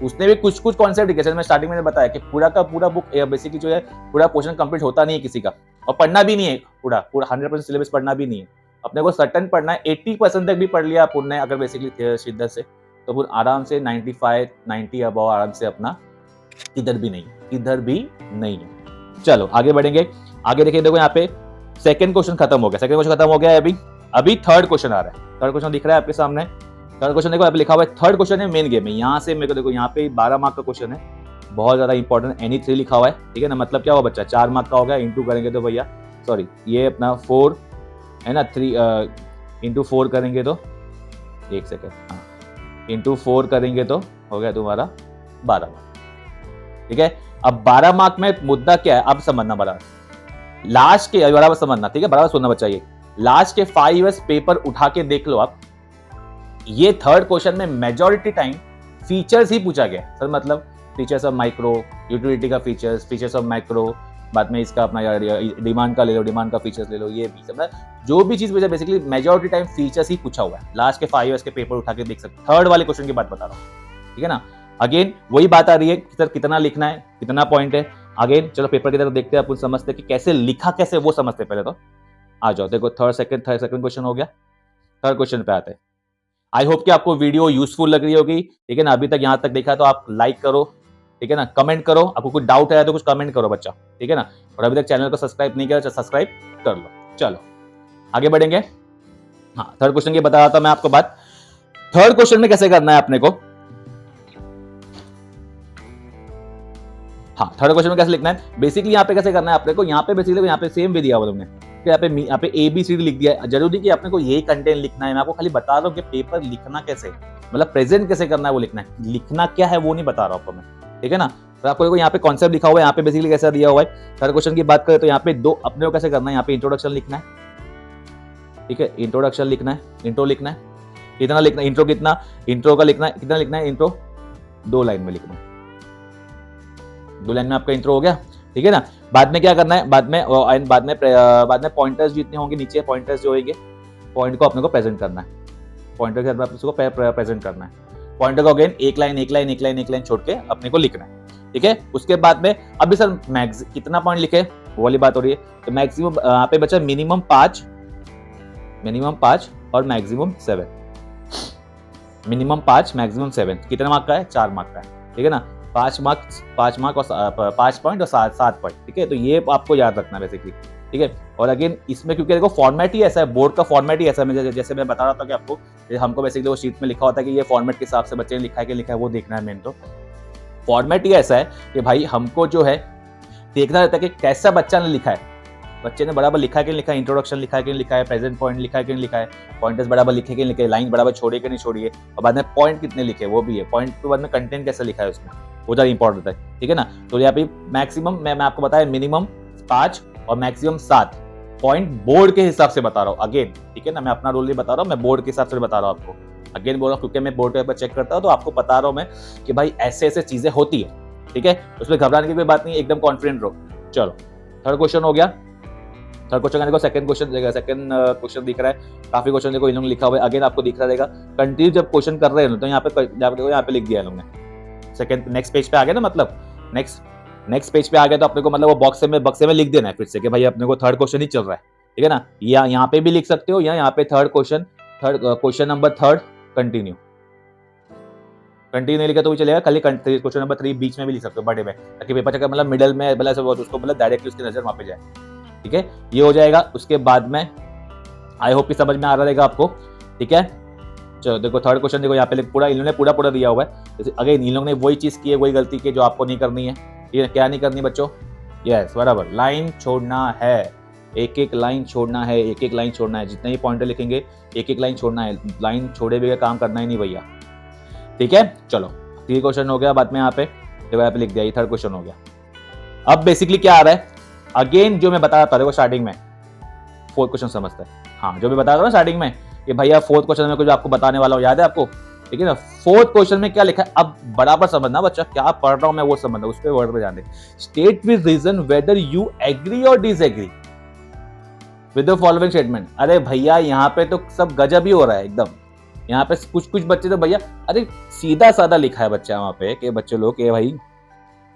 उसने भी कुछ कॉन्सेप्ट लिखे। मैं स्टार्टिंग में बताया कि पूरा का पूरा बुक बेसिकली जो है पूरा पोर्शन कंप्लीट होता नहीं है किसी का, और पढ़ना भी नहीं है पूरा 100% सिलेबस पढ़ना भी नहीं है। अपने को सर्टन पढ़ना है। 80% तक भी पढ़ लिया आपने अगर बेसिकली शिद्दत से, तो फिर आराम से 95 90 अब आराम से अपना इधर भी नहीं है। चलो आगे बढ़ेंगे। आगे देखिए, देखो यहाँ पे सेकंड क्वेश्चन खत्म हो गया है। अभी थर्ड क्वेश्चन आ रहा है। थर्ड क्वेश्चन दिख रहा है आपके सामने। थर्ड क्वेश्चन देखो यहाँ पे लिखा हुआ है, थर्ड क्वेश्चन है मेन गेम में। यहाँ से मेरे को देखो, यहाँ पे 12 मार्क का क्वेश्चन है, बहुत ज्यादा इंपॉर्टेंट। एनी 3 लिखा हुआ है, ठीक है ना। मतलब क्या हुआ बच्चा, 4 मार्क का हो गया। इंटू करेंगे तो भैया सॉरी ये अपना 4 है ना, 3 इंटू 4 करेंगे तो 1 सेकेंड, हाँ इंटू 4 करेंगे तो हो गया तुम्हारा 12 मार्क, ठीक है। अब 12 मार्क में मुद्दा क्या है, अब समझना बराबर। लास्ट के बराबर समझना, ठीक है, बराबर सुनना बच्चा। ये लास्ट के 5 इयर्स पेपर उठा के देख लो आप। ये थर्ड क्वेश्चन में मेजॉरिटी टाइम फीचर्स ही पूछा गया सर। मतलब फीचर्स ऑफ माइक्रो, यूटिलिटी का फीचर्स ऑफ माइक्रो, बाद में इसका अपना डिमांड का ले लो, डिमांड का फीचर्स ले लो, ये भी सब जो भी चीज पूछा बेसिकली मेजॉरिटी टाइम फीचर्स ही पूछा हुआ है। लास्ट के 5 इयर्स के पेपर उठा के देख सकते, थर्ड वाले क्वेश्चन की बात बता रहा हूँ, ठीक है ना। अगेन वही बात आ रही है कि सर कितना लिखना है, कितना पॉइंट है। अगेन चलो पेपर की तरफ देखते हैं, अपन समझते हैं कि कैसे लिखा, कैसे वो समझते हैं। पहले तो आ जाओ, देखो थर्ड सेकंड क्वेश्चन हो गया। थर्ड क्वेश्चन पे आते हैं। आई होप कि आपको वीडियो यूजफुल लग रही होगी, ठीक है ना। अभी तक यहाँ तक देखा तो आप लाइक करो, ठीक है ना, कमेंट करो। आपको कुछ डाउट है तो कुछ कमेंट करो बच्चा, ठीक है ना। और अभी तक चैनल को सब्सक्राइब नहीं किया तो सब्सक्राइब कर लो। चलो आगे बढ़ेंगे। हाँ थर्ड क्वेश्चन की बता रहा था मैं आपको बात। थर्ड क्वेश्चन में कैसे करना है अपने को, हाँ थर्ड क्वेश्चन में कैसे लिखना है बेसिकली, यहाँ पे कैसे करना है अपने को। यहाँ पे बेसिकली यहाँ पे सेम भी दिया हुआ तुमने, यहाँ पे ABCD लिख दिया है। जरूरी कि अपने को यही कंटेंट लिखना है, मैं आपको खाली बता रहा हूँ कि पेपर लिखना कैसे, मतलब प्रेजेंट कैसे करना है वो लिखना है। लिखना क्या है वो नहीं बता रहा हूँ आपको मैं, ठीक है ना। तो आपको यहाँ पे कॉन्सेप्ट लिखा हुआ है, यहाँ पे बेसिकली कैसा दिया हुआ है। थर्ड क्वेश्चन की बात करें तो यहाँ पे दो अपने को कैसे करना है। यहाँ पे इंट्रोडक्शन लिखना है, ठीक है, इंट्रोडक्शन लिखना है, इंट्रो लिखना है। कितना लिखना है, इंट्रो कितना, इंट्रो का लिखना है, कितना लिखना है इंट्रो, 2 लाइन में लिखना है। 2 लाइन में आपका इंट्रो हो गया, ठीक है ना। बाद में क्या करना है, बाद में पॉइंटर्स जितने होंगे नीचे, पॉइंटर्स जो होंगे, पॉइंट को अपने को प्रेजेंट करना है। पॉइंटर के साथ उसको प्रेजेंट करना है। पॉइंटर को अगेन एक लाइन छोड़ के अपने को लिखना है, ठीक है। उसके बाद में अभी सर मैक्स कितना पॉइंट लिखे वो वाली बात हो रही है। तो मैक्सिमम यहाँ पे बचा मिनिमम 5 और मैक्सिमम 7। मिनिमम 5 मैक्सिमम 7 कितने मार्क का है, 4 मार्क का है, ठीक है ना। 5 मार्क और 5 पॉइंट और 7 पॉइंट, ठीक है। तो ये आपको याद रखना बेसिकली, ठीक है। और अगेन इसमें क्योंकि देखो फॉर्मेट ही ऐसा है, बोर्ड का फॉर्मेट ही ऐसा है, जैसे मैं बता रहा था कि आपको हमको बेसिकली वो शीट में लिखा होता है कि ये फॉर्मेट के हिसाब से बच्चे ने लिखा है कि लिखा है, वो देखना है। मेन तो फॉर्मेट ही ऐसा है कि भाई हमको जो है देखना रहता है कि कैसा बच्चा ने लिखा है, बच्चे ने बराबर लिखा है कि नहीं लिखा है, इंट्रोडक्शन लिखा है कि नहीं लिखा है, प्रेजेंट पॉइंट लिखा है कि नहीं लिखा है, पॉइंटर्स बराबर लिखे कि नहीं लिखे, लाइन बराबर छोड़े कि नहीं छोड़िए, और बाद में पॉइंट कितने लिखे वो भी है। पॉइंट के बाद में कंटेंट कैसा लिखा है उसमें, वो ज़्यादा इंपॉर्टेंट है, ठीक है ना। तो यहाँ पे मैक्सिमम मैं आपको बताया मिनिमम 5 और मैक्सिमम 7 पॉइंट बोर्ड के हिसाब से बता रहा हूँ अगेन, ठीक है ना। मैं अपना रोल नहीं बता रहा हूँ, मैं बोर्ड के हिसाब से बता रहा हूँ आपको। अगेन बोल रहा हूँ क्योंकि मैं बोर्ड पेपर चेक करता हूँ, तो आपको बता रहा हूँ मैं कि भाई ऐसे ऐसे चीजें होती है, ठीक है। उसमें घबराने की कोई बात नहीं, एकदम कॉन्फिडेंट रहो। चलो थर्ड क्वेश्चन हो गया। थर्ड क्वेश्चन देखो, सेकंड क्वेश्चन दिख रहा है। काफी क्वेश्चन देखो इन लोगों ने लिखा हुआ है, अगेन आपको दिख रहा रहेगा। कंटिन्यू जब क्वेश्चन कर रहे हैं तो यहाँ पे लिख दिया है लोगों ने। सेकंड नेक्स्ट पेज पे आ गया ना, मतलब नेक्स्ट पेज पे आ गया तो अपने को मतलब वो बक्से में लिख देना है फिर से कि भाई अपने को थर्ड क्वेश्चन ही चल रहा है, ठीक है ना। या यहाँ पे भी लिख सकते हो, या यहाँ पे third question number 3 continue, continue नहीं लिखा तो भी चलेगा, खाली क्वेश्चन नंबर 3 बीच में भी लिख सकते हो बड़े में, ताकि पेपर चेकर मतलब मिडल में मतलब ऐसे उसको मतलब डायरेक्टली उसकी नजर वहां पे जाए। ठीक है, ये हो जाएगा। उसके बाद में आई होप कि समझ में आ रहा रहेगा आपको। ठीक है, चलो देखो थर्ड क्वेश्चन देखो, यहाँ पे पूरा इन्होंने पूरा दिया हुआ है। जैसे अगेन इन लोग ने वही चीज की है, वही गलती की है जो आपको नहीं करनी है। ये क्या नहीं करनी बच्चों? यस बराबर, लाइन छोड़ना है, एक एक लाइन छोड़ना है, एक एक लाइन छोड़ना है। जितने ही पॉइंटर लिखेंगे एक एक लाइन छोड़ना है, लाइन छोड़े बगैर काम करना ही नहीं भैया। ठीक है, चलो 3 क्वेश्चन हो गया। बाद में यहाँ पे देखो, यहाँ पे लिख दिया, ये थर्ड क्वेश्चन हो गया। अब बेसिकली क्या आ रहा है, अगेन जो मैं बता रहा था देखो स्टार्टिंग में, फोर्थ क्वेश्चन समझते हैं। हाँ, जो मैं बता रहा था ना स्टार्टिंग में कि भैया फोर्थ क्वेश्चन में कुछ आपको बताने वाला हूँ, याद है आपको? ठीक है ना, फोर्थ क्वेश्चन में क्या लिखा है, अब बराबर समझना बच्चा, क्या पढ़ रहा हूं मैं वो समझना, उस पर वर्ड पे ध्यान दे। State with reason whether you agree or disagree with the following statement. अरे भैया यहाँ पे तो सब गजब ही हो रहा है एकदम। यहाँ पे कुछ कुछ बच्चे तो भैया, अरे सीधा साधा लिखा है बच्चा वहां पे कि बच्चे लोग के भाई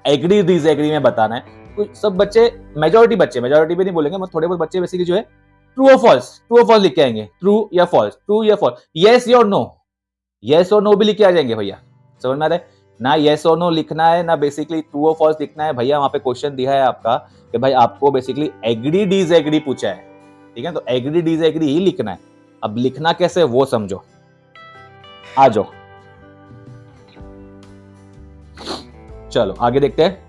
एग्री डिसएग्री में बताना है। कुछ सब बच्चे, मेजोरिटी भी नहीं बोलेंगे, मतलब थोड़े बहुत बच्चे बेसिकली जो है ट्रू और फॉल्स लिख के आएंगे, ट्रू या फॉल्स, यस और नो, यस और नो भी लिख के आ जाएंगे भैया। समझ में आ रहा है ना? यस और नो लिखना है ना, बेसिकली ट्रू और फॉल्स लिखना है भैया। वहां पे क्वेश्चन दिया है आपका कि भाई आपको बेसिकली एग्री डिसएग्री पूछा है। ठीक है, तो एग्री डिसएग्री ही लिखना है। अब लिखना कैसे वो समझो, आ जाओ। चलो आगे देखते हैं।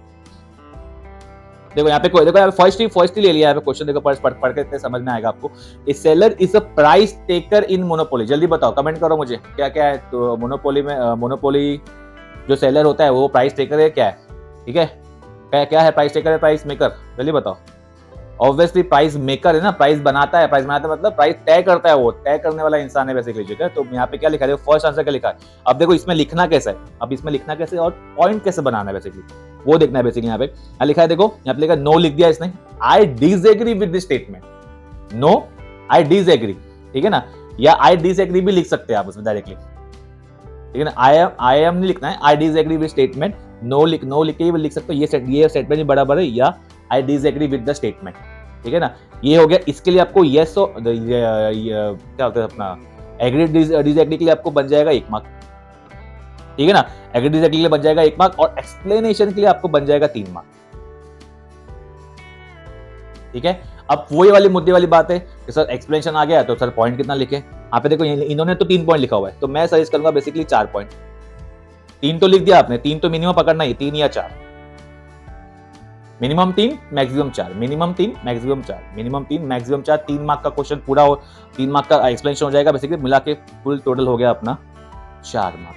देखो यहाँ पे कोई, देखो फर्स्ट ही ले लिया है क्वेश्चन, देखो पढ़ के समझ में आएगा आपको। A seller is a price taker in monopoly. जल्दी बताओ, कमेंट करो मुझे क्या क्या है। तो मोनोपोली जो सेलर होता है वो प्राइस टेकर है क्या है? ठीक है, क्या क्या है, प्राइस टेकर है प्राइस मेकर? जल्दी बताओ। ऑब्वियसली प्राइस मेकर है ना, प्राइस बनाता है मतलब प्राइस तय करता है, वो तय करने वाला इंसान है बेसिकली। ठीक है, तो यहाँ पे क्या लिखा है, फर्स्ट आंसर क्या लिखा है। अब देखो इसमें लिखना कैसा है, अब इसमें लिखना कैसे और पॉइंट कैसे बनाना है बेसिकली वो देखना है। बेसिकली यहाँ पे क्या लिखा है, देखो यहाँ पे लिखा नो लिख दिया इसने, I disagree with this statement. No, I disagree. ठीक है ना, या आई डिसएग्री भी लिख सकते हैं आप उसमें डायरेक्टली। ठीक है ना, आई एम नहीं लिखना है, I disagree with statement. No लिख के ही लिख सकते हो, ये स्टेटमेंट ही बराबर है या आई डिसएग्री विद द स्टेटमेंट। ठीक है ना, ये हो गया। इसके लिए आपको यस और क्या होता है अपना एग्री डिसएग्री के लिए आपको बन जाएगा 1 मार्क। ठीक है ना, एग्री डिसएग्री के लिए बन जाएगा 1 मार्क और एक्सप्लेनेशन के लिए आपको बन जाएगा 3 मार्क। ठीक है, अब वही वाली मुद्दे वाली बात है कि सर एक्सप्लेनेशन आ गया तो सर पॉइंट कितना लिखे। यहाँ पे देखो इन्होंने तो 3 पॉइंट लिखा हुआ है, तो मैं सजेस्ट करूंगा बेसिकली 4 पॉइंट। 3 तो लिख दिया आपने, 3 तो मिनिमम पकड़ना ही, 3 या 4, minimum 3 maximum 4, minimum 3 maximum 4, minimum 3 maximum 4। 3 mark का क्वेश्चन पूरा हो, 3 मार्क का एक्सप्लेनेशन हो जाएगा बेसिकली, मिला के फुल टोटल हो गया अपना 4 मार्क।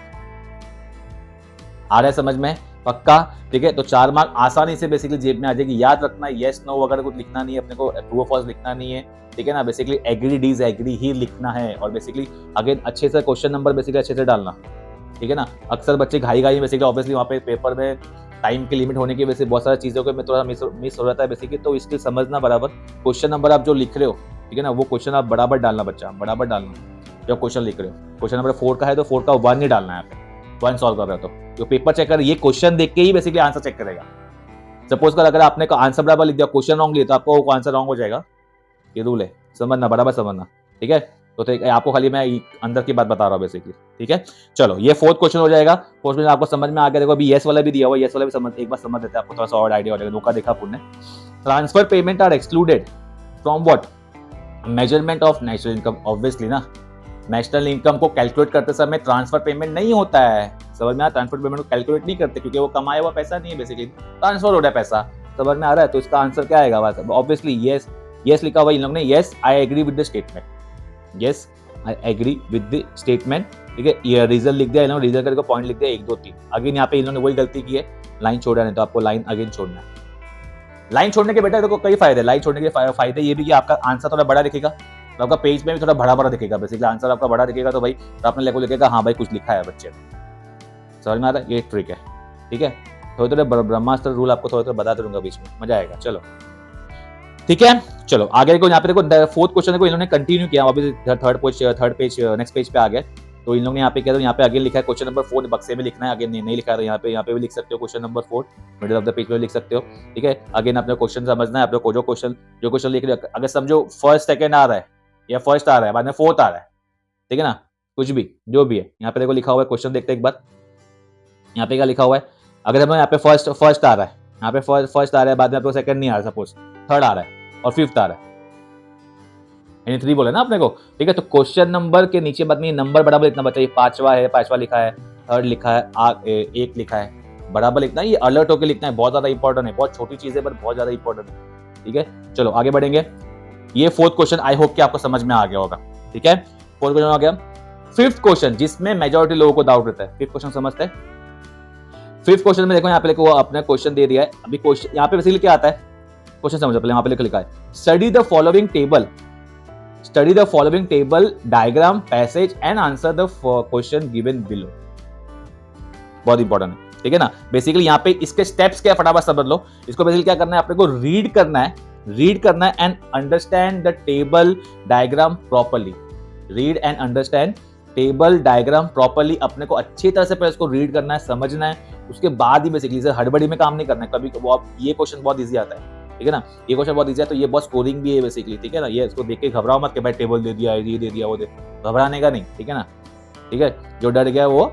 आ रहा है समझ में? पक्का? ठीक है, तो 4 मार्क आसानी से बेसिकली जेब में आ जाएगी। याद रखना यस नो वगैरह कुछ लिखना नहीं है अपने को, ट्रू और फॉल्स लिखना नहीं है। ठीक है ना, बेसिकली एग्री डिसएग्री ही लिखना है। और बेसिकली अगेन अच्छे से क्वेश्चन नंबर बेसिकली अच्छे से डालना। ठीक है ना, अक्सर बच्चे घाई बेसिकली ऑब्वियसली वहाँ पे पेपर में टाइम की लिमिट होने की वजह से बहुत सारी चीज़ों को में थोड़ा मिस हो जाता है बेसिकली, तो इसके समझना बराबर। क्वेश्चन नंबर आप जो लिख रहे हो, ठीक है ना, वो क्वेश्चन आप बराबर डालना बच्चा, बराबर डालना। जो क्वेश्चन लिख रहे हो, क्वेश्चन नंबर 4 का है तो 4 का 1 नहीं डालना है यहाँ पे, 1 सॉल्व कर रहे हो तो जो पेपर चेकर ये क्वेश्चन देख के ही बेसिकली आंसर चेक करेगा। सपोज कर अगर आपने आंसर बराबर लिख दिया, क्वेश्चन रॉन्ग लिया तो आपको आंसर रॉन्ग हो जाएगा। ये रूल है, समझना, बराबर समझना। ठीक है, तो आपको खाली मैं अंदर की बात बता रहा हूँ बेसिकली। ठीक है, चलो ये फोर्थ क्वेश्चन हो जाएगा। फोर्थ क्वेश्चन आपको समझ में आ गया। देखो अभी यस वाला भी दिया हुआ, यस वाला भी समझ, एक बार समझ देते हैं, आपको थोड़ा सा और आइडिया हो जाएगा। धोखा देखा पुण्य। Transfer payment are excluded from what? Measurement of national income. Obviously ना, नेशनल इनकम को कैलकुलेट करते समय ट्रांसफर पेमेंट नहीं होता है। समझ में आ? ट्रांसफर पेमेंट को कैलकुलेट नहीं करते क्योंकि वो कमाया हुआ पैसा नहीं है, बेसिकली ट्रांसफर हो रहा है पैसा। समझ में आ रहा है? तो इसका आंसर क्या आएगा? ऑब्वियसली यस लिखा हुआ इन लोग ने, yes I agree with the statement, yes I agree with the statement. ठीक है, ये रीजन लिख दिया इन्होंने, रीजन करके पॉइंट लिख दिया 1 2 3। अगेन यहाँ पे इन्होंने वही गलती की है, लाइन छोड़ा नहीं, तो आपको लाइन अगेन छोड़ना है। लाइन छोड़ने के बेटा देखो कई फायदे। लाइन छोड़ने के फायदे ये भी कि आपका आंसर थोड़ा बड़ा दिखेगा, तो आपका पेज में भी थोड़ा बड़ा दिखेगा। बेसिकली आंसर आपका बड़ा दिखेगा तो भाई तो आपने लेको लिखेगा हाँ भाई कुछ लिखा है बच्चे ने। समझ में आ रहा है? ये ट्रिक है। ठीक है, थोड़े ब्रह्मास्त्र रूल आपको थोड़ा बता दूंगा बीच में, मजा आएगा। चलो ठीक है, चलो आगे देखो। यहाँ पे देखो फोर्थ क्वेश्चन को इन्होंने कंटिन्यू किया, वापस थर्ड पेज नेक्स्ट पेज पे आ गए। तो इन लोगों ने यहाँ पे किया, तो यहाँ पे आगे लिखा है क्वेश्चन नंबर 4 बक्से में लिखना है। आगे नहीं लिखा है तो यहाँ पे भी लिख सकते हो question number 4, middle of the page में लिख सकते हो। ठीक है, अगेन अपने क्वेश्चन समझना है, आप लोग को जो क्वेश्चन लिख रहे हो, अगर समझो फर्स्ट सेकंड आ रहा है या फर्स्ट आ रहा है बाद में फोर्थ आ रहा है, ठीक है ना, कुछ भी जो भी है। यहाँ पे देखो लिखा हुआ है क्वेश्चन, देखते हैं एक बार। यहाँ पे क्या लिखा हुआ है, अगर हमें यहाँ पे फर्स्ट आ रहा है, यहाँ पे फर्स्ट आ रहा है, बाद में आपको सेकंड नहीं आ रहा, सपोज थर्ड आ रहा है और फिफ्थ आ रहा है, यानी 3 बोले ना अपने को, ठीक है। तो क्वेश्चन नंबर के नीचे बाद में नंबर बराबर इतना बचा, ये 5वां है, 5वां लिखा है, थर्ड लिखा है, 1 लिखा है, बराबर लिखना है, ये अलर्ट होकर लिखना है, बहुत ज्यादा इंपॉर्टेंट है, बहुत छोटी चीज है पर बहुत ज्यादा इंपॉर्टेंट है, ठीक है। चलो आगे बढ़ेंगे, ये 4th क्वेश्चन आई होप कि आपको समझ में आ गया होगा, ठीक है। 4th क्वेश्चन आ गया। 5th क्वेश्चन जिसमें मेजॉरिटी लोगों को डाउट रहता है, 5th क्वेश्चन समझते हैं। 5th क्वेश्चन में देखो यहाँ पे लिखो, अपने क्वेश्चन दे दिया है, अभी क्वेश्चन यहाँ पे बेसिकली क्या आता है, क्वेश्चन समझो पहले, यहाँ पे लिखा है study the following table diagram passage and answer the question given below, बहुत इंपॉर्टेंट है, ठीक है ना। बेसिकली यहाँ पे इसके स्टेप्स क्या, फटाफट समझ लो। इसको बेसिकली क्या करना है, अपने को रीड करना है and understand the table diagram properly, read and understand table diagram properly, अपने को अच्छी तरह से पहले इसको रीड करना है, समझना है, उसके बाद ही बेसिकली हड़बड़ी में काम नहीं करना है। कभी ये क्वेश्चन बहुत ईजी आता है, ठीक है ना, ये क्वेश्चन बहुत ईजी है, तो ये बहुत स्कोरिंग भी है बेसिकली, ठीक है ना। ये इसको देख के घबराओ मत कि भाई टेबल दे दिया, ये दे दिया, वो दे, घबराने का नहीं, ठीक है ना, ठीक है। जो डर गया वो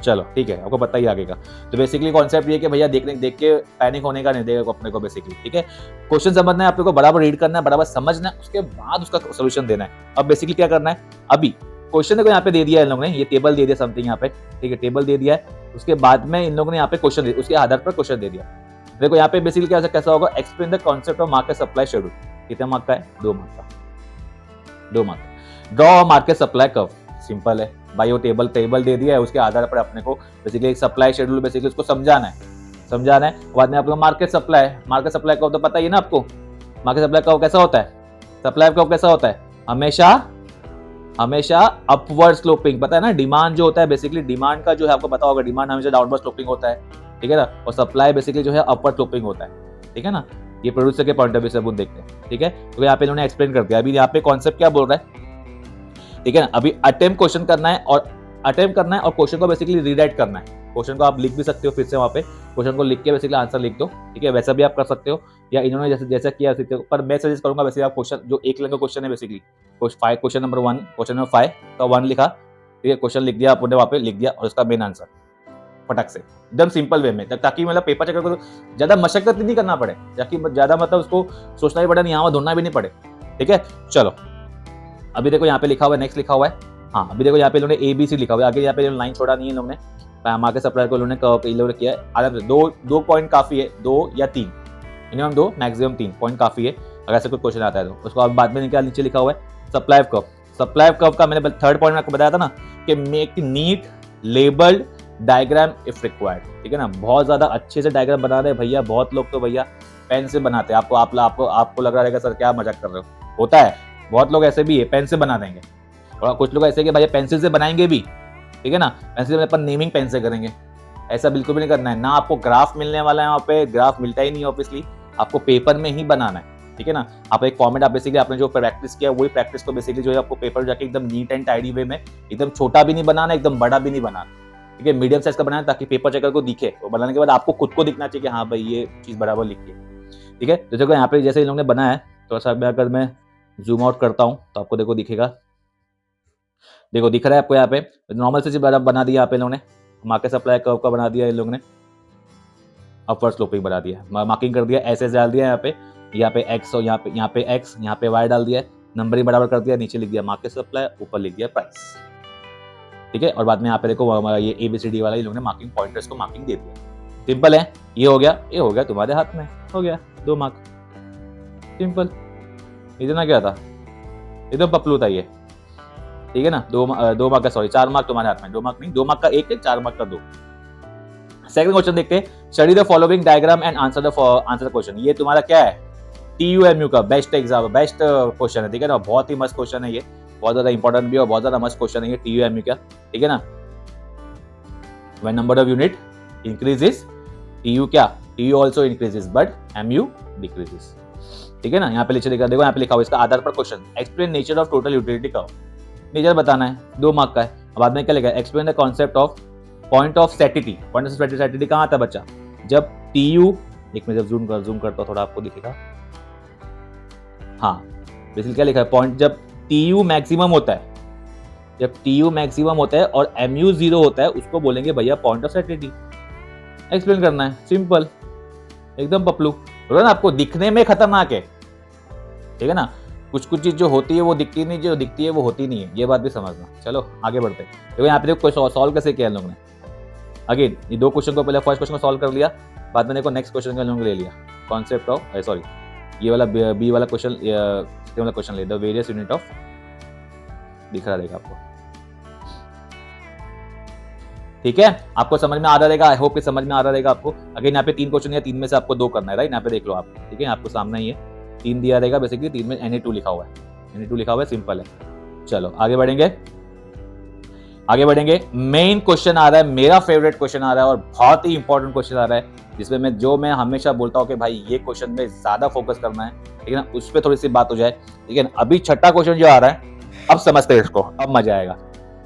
चलो ठीक है, आपको पता ही आगे का। तो बेसिकली कॉन्सेप्ट ये कि भैया देख के पैनिक होने का नहीं देगा अपने को बेसिकली, ठीक है। क्वेश्चन समझना है, आपको को बराबर रीड करना है, बराबर समझना है, उसके बाद उसका सोल्यूशन देना है। अब बेसिकली क्या करना है, अभी क्वेश्चन देखो यहाँ पे दे दिया है इन लोगों ने, ये टेबल दे दिया समथिंग यहाँ पे, ठीक है, टेबल दे दिया है, उसके बाद में इन लोगों ने यहाँ पे क्वेश्चन दे, उसके आधार पर क्वेश्चन दे दिया। देखो यहाँ पे बेसिकली कैसा होगा, explain the concept of market supply schedule, कितने मार्क का है, 2 मार्क का, 2 mark. Draw market supply curve, simple है भाई, वो टेबल दे दिया है, उसके आधार पर अपने को बेसिकली एक सप्लाई शेड्यूल बेसिकली उसको समझाना है। बाद में आपको मार्केट सप्लाई कर्व तो पता ही है ना आपको, मार्केट सप्लाई कर्व कैसा होता है, सप्लाई कर्व कैसा होता है, हमेशा अपवर्ड स्लोपिंग, पता है ना। डिमांड जो होता है बेसिकली, डिमांड का जो है आपको पता होगा, डिमांड हमेशा डाउनवर्ड स्लोपिंग होता है, ठीक है ना, और सप्लाई बेसिकली जो है अपवर्ड स्लोपिंग होता है, ठीक है ना। ये प्रोड्यूसर के पॉइंट ऑफ व्यू से अपन देखते हैं, ठीक है। तो यहाँ पे इन्होंने एक्सप्लेन कर दिया। अभी यहाँ पे कॉन्सेप्ट क्या बोल रहा है, ठीक है ना। अभी अटेम्प्ट क्वेश्चन करना है और क्वेश्चन को बेसिकली रीराइट करना है। क्वेश्चन को आप लिख भी सकते हो, फिर से वहां पे क्वेश्चन को लिख के बेसिकली आंसर लिख दो, ठीक है, वैसा भी आप कर सकते हो, या इन्होंने जैसे किया सकते हो। पर मैं सजेस्ट करूंगा वैसे आप क्वेश्चन जो 1 लाइन का क्वेश्चन है basically, question number 1, question number 5 का 1 लिखा, ठीक है, क्वेश्चन लिख दिया आपने, वहां पे लिख दिया और उसका मेन आंसर फटक से एकदम सिंपल वे में, ताकि मतलब पेपर चेकर को ज्यादा मशक्कत नहीं करना पड़े, ताकि ज्यादा मतलब उसको सोचना भी पड़े नहीं, यहाँ ढूंढना भी नहीं पड़े, ठीक है। चलो अभी देखो यहाँ पे लिखा हुआ है, नेक्स्ट लिखा हुआ है, हाँ अभी देखो यहाँ पे इन्होंने ABC लिखा हुआ है, आगे यहाँ पे लाइन छोड़ा नहीं है इन लोगों ने, मार्केट सप्लाई को इन्होंने किया है आराम से। 2 पॉइंट काफी है, 2 या 3, मिनिमम 2 मैक्सिमम 3 पॉइंट काफी है, अगर ऐसे कोई क्वेश्चन आता है तो। उसको अब बाद में निकाल, नीचे लिखा हुआ है सप्लाई कर्व का मैंने 3rd पॉइंट में आपको बताया था ना कि make neat labelled diagram if required, ठीक है ना। बहुत ज्यादा अच्छे से डायग्राम बना रहे हैं भैया, बहुत लोग तो भैया पेन से बनाते हैं, आपको लग रहा है सर क्या मजाक कर रहे हो, होता है बहुत लोग ऐसे भी है, पेन से बना देंगे, और कुछ लोग ऐसे कि भाई पेंसिल से बनाएंगे भी, ठीक है ना, पेंसिल में अपन नेमिंग पेन से करेंगे, ऐसा बिल्कुल भी नहीं करना है ना। आपको ग्राफ मिलने वाला है, वहाँ पे ग्राफ मिलता ही नहीं ऑब्वियसली, आपको पेपर में ही बनाना है, ठीक है ना। आप एक फॉर्मेट, आप बेसिकली आपने जो प्रैक्टिस किया वही प्रैक्टिस को बेसिकली जो है आपको पेपर जाके एकदम नीट एंड टाइडी वे में, एकदम छोटा भी नहीं बनाना, एकदम बड़ा भी नहीं बनाना, ठीक है, मीडियम साइज का बनाना, ताकि पेपर चेकर को दिखे, और बनाने के बाद आपको खुद को दिखना चाहिए कि हाँ भाई ये चीज बराबर लिखी है, ठीक है। तो देखो यहाँ पे जैसे इन लोगों ने बनाया है, थोड़ा सा अगर मैं जूम आउट करता हूँ तो आपको देखो दिखेगा, देखो दिख रहा है आपको यहाँ पे नॉर्मल से बना दिया यहाँ पे इन लोगों ने, मार्केट सप्लाई कर्व का बना दिया इन लोगों ने, अपवर्ड स्लोपिंग बना दिया, मार्किंग कर दिया, एस डाल दिया यहाँ पे एक्स, और यहाँ पे एक्स, यहाँ पे वाई डाल दिया, नंबर ही बराबर कर दिया, नीचे लिख दिया मार्केट सप्लाई, ऊपर लिख दिया प्राइस, ठीक है। और बाद में यहाँ पे देखो ये ABCD वाला इन लोगों ने मार्किंग पॉइंटर्स को मार्किंग दे दिया, सिंपल है, ये हो गया तुम्हारे हाथ में, हो गया 2 मार्क, सिंपल, इतना क्या था, एकदम पपलू था ये, ठीक है ना। 2 मार्क का, सॉरी 4 मार्क तुम्हारे हाथ में, 2 मार्क नहीं, 2 मार्क का 1 है, 4 मार्क का 2। सेकंड क्वेश्चन देखते हैं, study the following diagram and answer the question. ये तुम्हारा क्या है, TUMU का बेस्ट क्वेश्चन है, ठीक है ना, बहुत ही मस्त क्वेश्चन है ये, बहुत ज्यादा इंपॉर्टेंट भी और बहुत ज्यादा मस्त क्वेश्चन है ये TUMU का, ठीक है ना। When number of unit increases, TU also increases but MU decreases, ठीक है ना। यहाँ पे नीचे देखो यहाँ पे लिखा हुआ इसका आधार पर question, explain nature of total utility curve, nature बताना है, 2 मार्क का है। बाद में क्या लिखा है, explain the concept of point of satiety, satiety कहाँ आता है बच्चा, जब TU, एक मिनट जूम करता हूँ थोड़ा आपको दिखेगा, हाँ बेसिकली क्या लिखा है, पॉइंट जब TU मैक्सिमम होता है, जब TU मैक्सिमम होता है और MU 0 होता है उसको बोलेंगे भैया पॉइंट ऑफ सैटिस्फैक्ट्री। एक्सप्लेन करना है, सिंपल, एकदम पपलू। बोला ना आपको दिखने में खतरनाक है, ठीक है ना। कुछ कुछ चीज जो होती है वो दिखती नहीं, जो दिखती है वो होती नहीं है, ये बात भी समझना। चलो आगे बढ़ते हैं। देखो यहाँ पे देखो सॉल्व कैसे किया लोगों ने। अगेन ये दो क्वेश्चन को, पहले फर्स्ट क्वेश्चन को सॉल्व कर लिया, बाद में देखो नेक्स्ट क्वेश्चन का लोगों ले लिया। कॉन्सेप्ट ऑफ सॉरी ये वाला बी वाला क्वेश्चन, वाला क्वेश्चन ले, द वेरियस यूनिट ऑफ, दिख रहा रहेगा आपको, ठीक है। आपको समझ में आ रहा रहेगा, आई होप कि समझ में आ रहा रहेगा आपको। अगेन यहाँ पे 3 क्वेश्चन है, 3 में से आपको 2 करना है, राइट। यहाँ पे देख लो आप, ठीक है, आपको सामने ही है, 3 दिया रहेगा बेसिकली, 3 में Na2 लिखा हुआ है, Na2 लिखा हुआ है, सिंपल है। चलो आगे बढ़ेंगे, आगे बढ़ेंगे। मेन क्वेश्चन आ रहा है, मेरा फेवरेट क्वेश्चन आ रहा है और बहुत ही इंपॉर्टेंट क्वेश्चन आ रहा है, जिसमें मैं हमेशा बोलता हूँ कि भाई ये क्वेश्चन में ज्यादा फोकस करना है, ठीक है ना, उस पर थोड़ी सी बात हो जाए, ठीक है ना। अभी छठा क्वेश्चन जो आ रहा है, अब समझते हैं इसको, अब मजा आएगा।